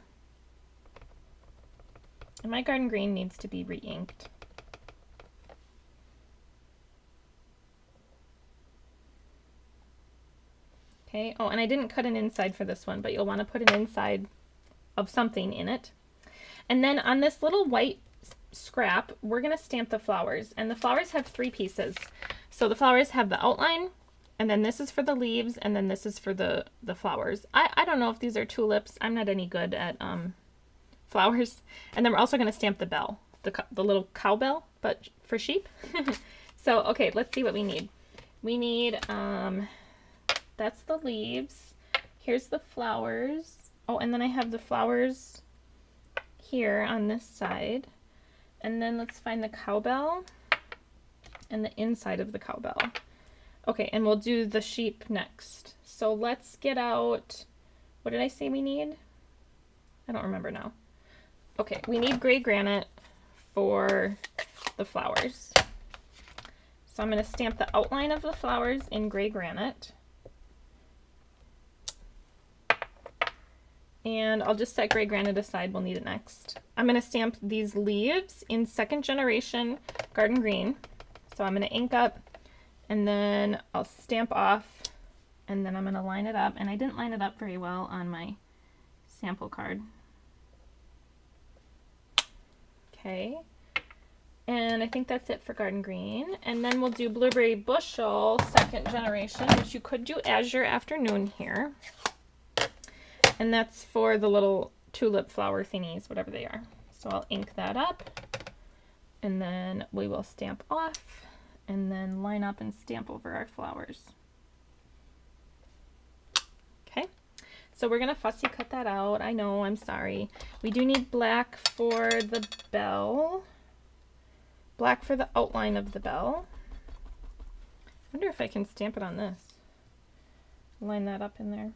And my garden green needs to be re-inked. Okay, oh, and I didn't cut an inside for this one, but you'll want to put an inside of something in it. And then on this little white scrap, we're going to stamp the flowers. And the flowers have 3 pieces. So the flowers have the outline, and then this is for the leaves, and then this is for the flowers. I don't know if these are tulips. I'm not any good at flowers. And then we're also going to stamp the bell, the little cowbell, but for sheep. So, okay, let's see what we need. We need, that's the leaves. Here's the flowers. Oh, and then I have the flowers here on this side. And then let's find the cowbell and the inside of the cowbell. Okay, and we'll do the sheep next. So let's get out, what did I say we need? I don't remember now. Okay, we need gray granite for the flowers. So I'm going to stamp the outline of the flowers in gray granite. And I'll just set gray granite aside, we'll need it next. I'm going to stamp these leaves in 2nd generation garden green. So I'm going to ink up, and then I'll stamp off, and then I'm going to line it up. And I didn't line it up very well on my sample card. Okay. And I think that's it for garden green. And then we'll do blueberry bushel 2nd generation, which you could do azure afternoon here. And that's for the little tulip flower thingies, whatever they are. So I'll ink that up, and then we will stamp off, and then line up and stamp over our flowers. Okay, so we're gonna fussy cut that out. I know, I'm sorry. We do need black for the bell. Black for the outline of the bell. I wonder if I can stamp it on this. Line that up in there.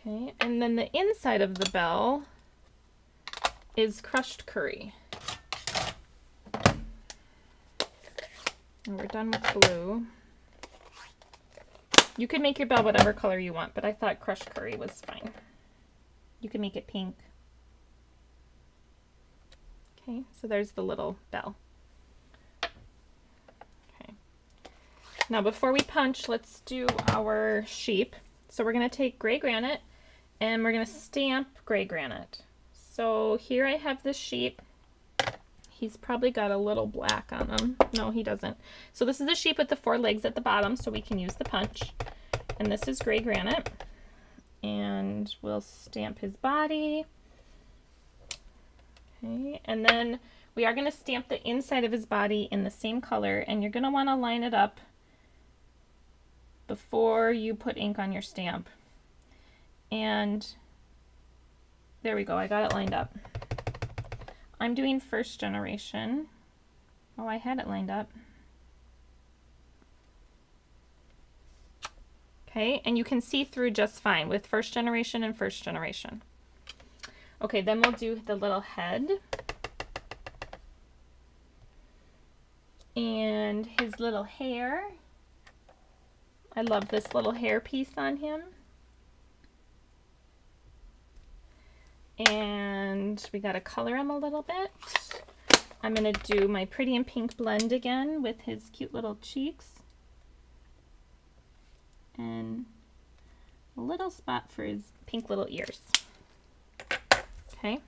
Okay, and then the inside of the bell is crushed curry. And we're done with blue. You could make your bell whatever color you want, but I thought crushed curry was fine. You can make it pink. Okay, so there's the little bell. Okay. Now before we punch, let's do our sheep. So we're going to take gray granite, and we're going to stamp gray granite. So here I have this sheep. He's probably got a little black on him. No, he doesn't. So this is the sheep with the 4 legs at the bottom, so we can use the punch. And this is gray granite. And we'll stamp his body. Okay, and then we are going to stamp the inside of his body in the same color, and you're going to want to line it up before you put ink on your stamp. And there we go, I got it lined up. I'm doing 1st generation. Oh, I had it lined up. Okay, and you can see through just fine with 1st generation and 1st generation. Okay, then we'll do the little head. And his little hair. I love this little hair piece on him. And we got to color him a little bit. I'm going to do my pretty and pink blend again with his cute little cheeks. And a little spot for his pink little ears. Okay.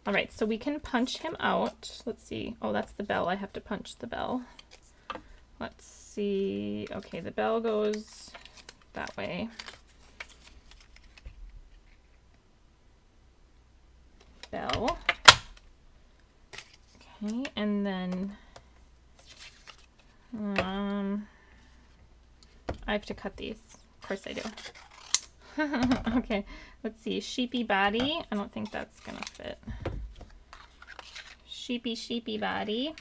All right, so we can punch him out. Let's see. Oh, that's the bell. I have to punch the bell. Let's see. Okay, the bell goes that way. Bell. Okay, and then I have to cut these. Of course I do. Okay, let's see. Sheepy body. I don't think that's gonna fit. Sheepy body.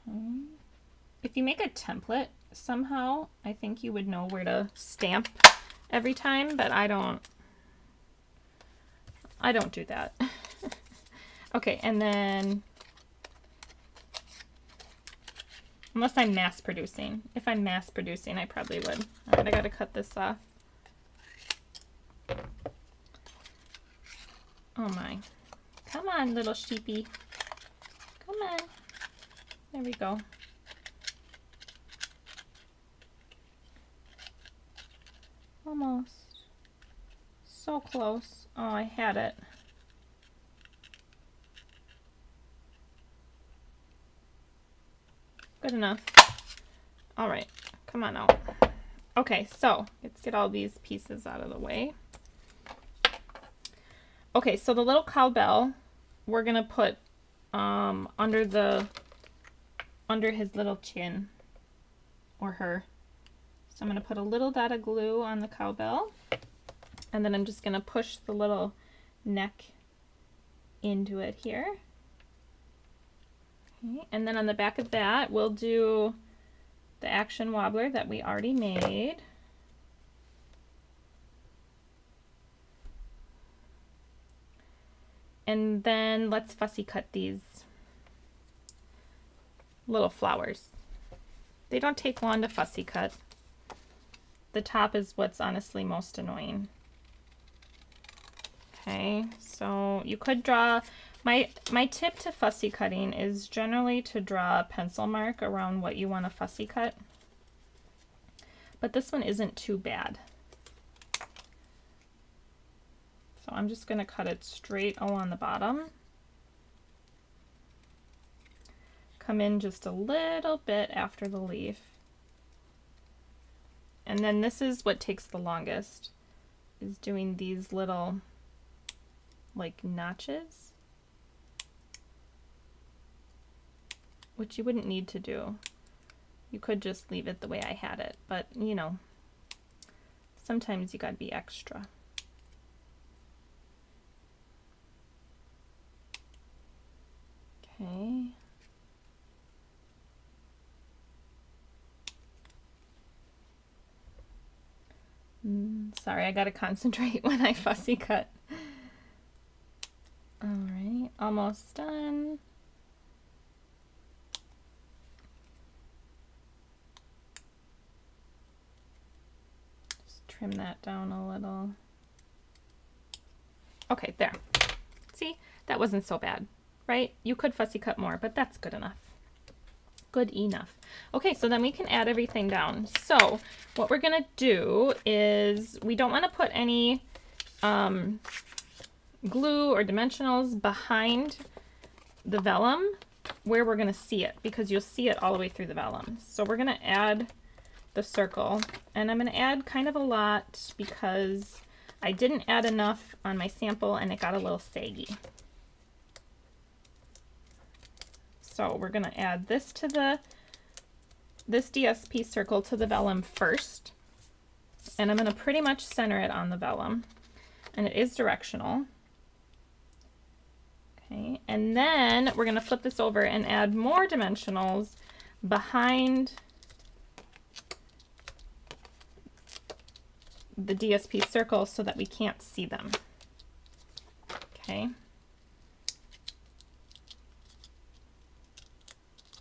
Okay. If you make a template somehow, I think you would know where to stamp every time, but I don't do that. Okay, and then unless I'm mass producing. If I'm mass producing, I probably would. All right, I gotta cut this off. Oh my. Come on, little sheepy. Come on. There we go. Almost. So close. Oh, I had it. Good enough. All right, come on out. Okay, so let's get all these pieces out of the way. Okay, so the little cowbell, we're gonna put under his little chin, or her. So I'm gonna put a little dot of glue on the cowbell, and then I'm just gonna push the little neck into it here. Okay, and then on the back of that, we'll do the action wobbler that we already made. And then let's fussy cut these little flowers. They don't take long to fussy cut. The top is what's honestly most annoying. Okay, so you could draw, my tip to fussy cutting is generally to draw a pencil mark around what you want to fussy cut. But this one isn't too bad. So I'm just going to cut it straight along the bottom. Come in just a little bit after the leaf. And then this is what takes the longest, is doing these little like notches, which you wouldn't need to do. You could just leave it the way I had it, but you know, sometimes you gotta be extra. Okay. Sorry, I gotta concentrate when I fussy cut. All right, almost done. Just trim that down a little. Okay, there. See, that wasn't so bad, right? You could fussy cut more, but that's good enough. Good enough. Okay, so then we can add everything down. So what we're gonna do is, we don't want to put any glue or dimensionals behind the vellum where we're gonna see it, because you'll see it all the way through the vellum. So we're gonna add the circle, and I'm gonna add kind of a lot because I didn't add enough on my sample and it got a little saggy. So we're gonna add this to this DSP circle to the vellum first, and I'm gonna pretty much center it on the vellum, and it is directional. Okay, and then we're gonna flip this over and add more dimensionals behind the DSP circle so that we can't see them. Okay.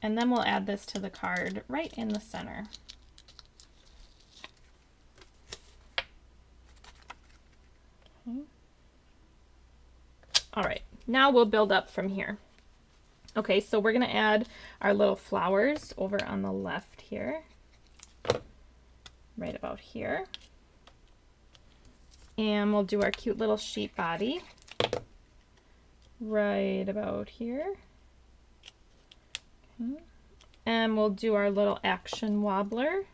And then we'll add this to the card right in the center. Okay. All right, now we'll build up from here. Okay, so we're gonna add our little flowers over on the left here, right about here. And we'll do our cute little sheep body right about here. Okay. And we'll do our little action wobbler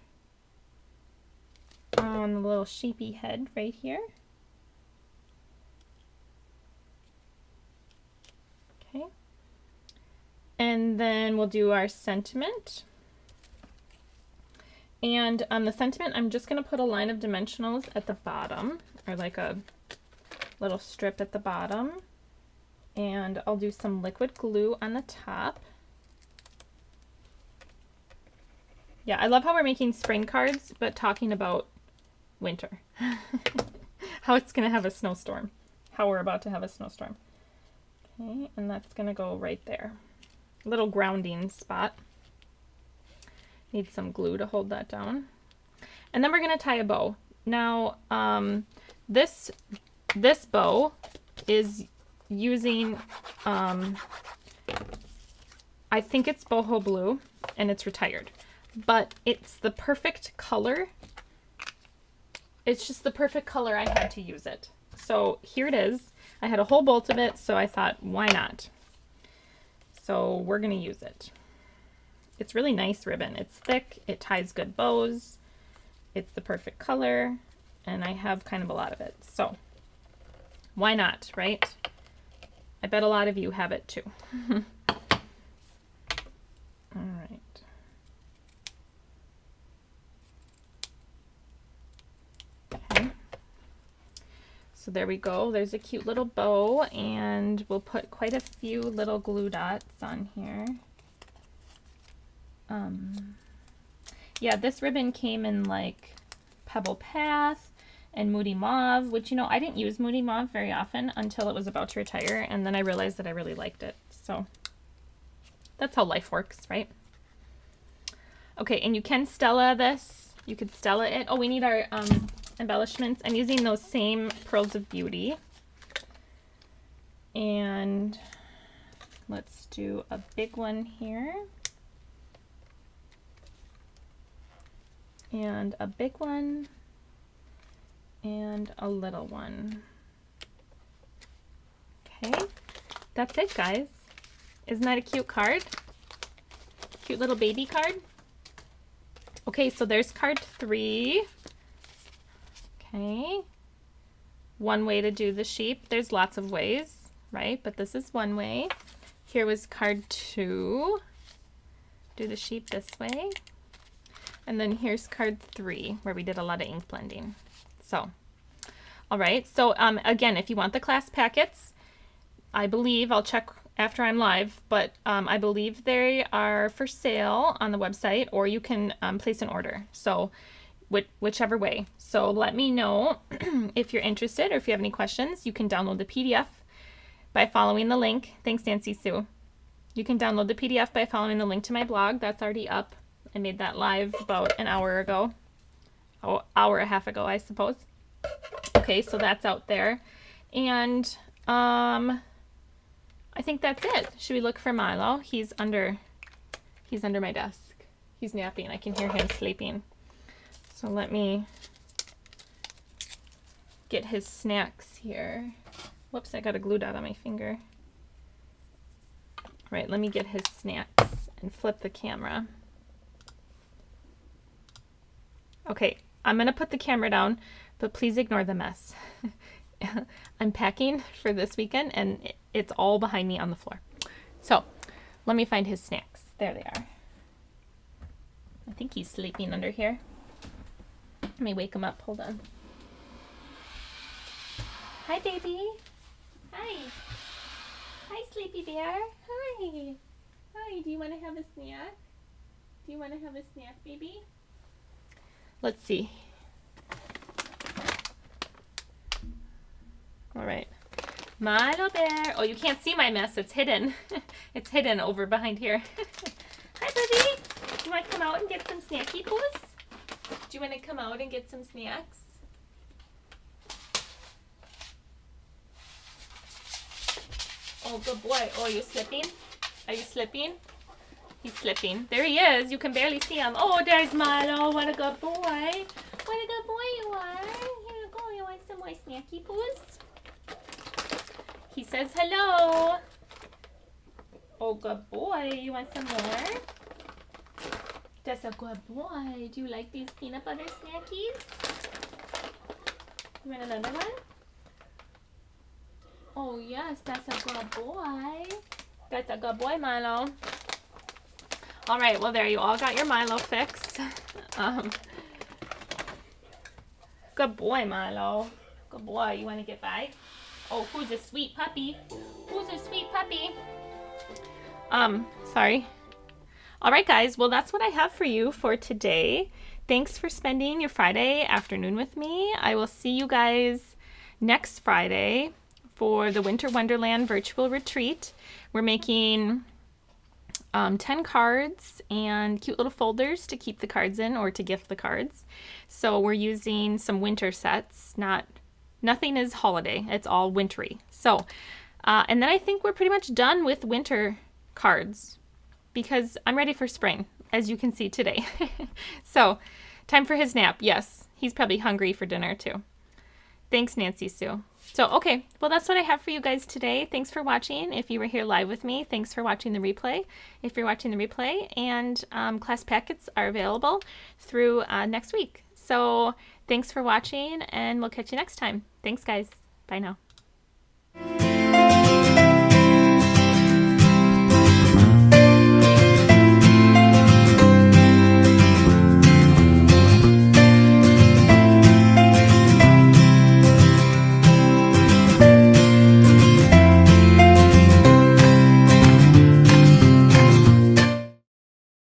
on the little sheepy head right here. Okay. And then we'll do our sentiment. And on the sentiment, I'm just going to put a line of dimensionals at the bottom, or like a little strip at the bottom. And I'll do some liquid glue on the top. Yeah, I love how we're making spring cards, but talking about winter. How it's going to have a snowstorm. How we're about to have a snowstorm. Okay, and that's going to go right there. Little grounding spot. Need some glue to hold that down. And then we're going to tie a bow. Now, this bow is using, I think it's boho blue, and it's retired. But it's the perfect color it's just the perfect color. I had to use it. So here it is. I had a whole bolt of it, so I thought, why not? So we're going to use it. It's really nice ribbon. It's thick. It ties good bows. It's the perfect color. And I have kind of a lot of it. So why not, right? I bet a lot of you have it too. All right. Okay. So there we go. There's a cute little bow, and we'll put quite a few little glue dots on here. Yeah, this ribbon came in like Pebble Path and Moody Mauve, which, you know, I didn't use Moody Mauve very often until it was about to retire, and then I realized that I really liked it. So that's how life works, right? Okay, and you can Stella this. You could Stella it. Oh, we need our embellishments. I'm using those same Pearls of Beauty. And let's do a big one here. And a big one. And a little one. Okay, that's it, guys. Isn't that a cute card? Cute little baby card. Okay, so there's card 3. Okay. One way to do the sheep. There's lots of ways, right? But this is one way. Here was card 2. Do the sheep this way. And then here's card 3, where we did a lot of ink blending. So, all right. So, again, if you want the class packets, I believe, I'll check after I'm live, but I believe they are for sale on the website, or you can place an order. So, whichever way. So let me know if you're interested, or if you have any questions. You can download the PDF by following the link. Thanks, Nancy Sue. You can download the PDF by following the link to my blog. That's already up. I made that live about an hour ago. Oh, hour and a half ago, I suppose. Okay, so that's out there. And I think that's it. Should we look for Milo? He's under my desk. He's napping. I can hear him sleeping. So let me get his snacks here. Whoops, I got a glue dot on my finger. All right, let me get his snacks and flip the camera. Okay, I'm gonna put the camera down, but please ignore the mess. I'm packing for this weekend, and it's all behind me on the floor. So let me find his snacks. There they are. I think he's sleeping under here. Let me wake him up. Hold on. Hi, baby. Hi. Hi, Sleepy Bear. Hi. Hi. Do you want to have a snack? Do you want to have a snack, baby? Let's see. All right. Milo Bear. Oh, you can't see my mess. It's hidden. It's hidden over behind here. Hi, buddy. You want to come out and get some snacky poos? Do you want to come out and get some snacks? Oh, good boy. Oh, are you slipping? Are you slipping? He's slipping. There he is. You can barely see him. Oh, there's Milo. What a good boy. What a good boy you are. Here you go. You want some more snacky poos? He says hello. Oh, good boy. You want some more? That's a good boy. Do you like these peanut butter snackies? You want another one? Oh, yes. That's a good boy. That's a good boy, Milo. All right. Well, there you all got your Milo fix. Good boy, Milo. Good boy. You want to get by? Oh, who's a sweet puppy? Who's a sweet puppy? Sorry. All right, guys. Well, that's what I have for you for today. Thanks for spending your Friday afternoon with me. I will see you guys next Friday for the Winter Wonderland virtual retreat. We're making 10 cards and cute little folders to keep the cards in or to gift the cards. So we're using some winter sets. Nothing is holiday. It's all wintry. So, and then I think we're pretty much done with winter cards because I'm ready for spring, as you can see today. So Time for his nap. Yes. He's probably hungry for dinner too. Thanks, Nancy Sue. So, okay. Well, that's what I have for you guys today. Thanks for watching. If you were here live with me, thanks for watching the replay. If you're watching the replay, and class packets are available through next week. So, thanks for watching, and we'll catch you next time. Thanks, guys. Bye now.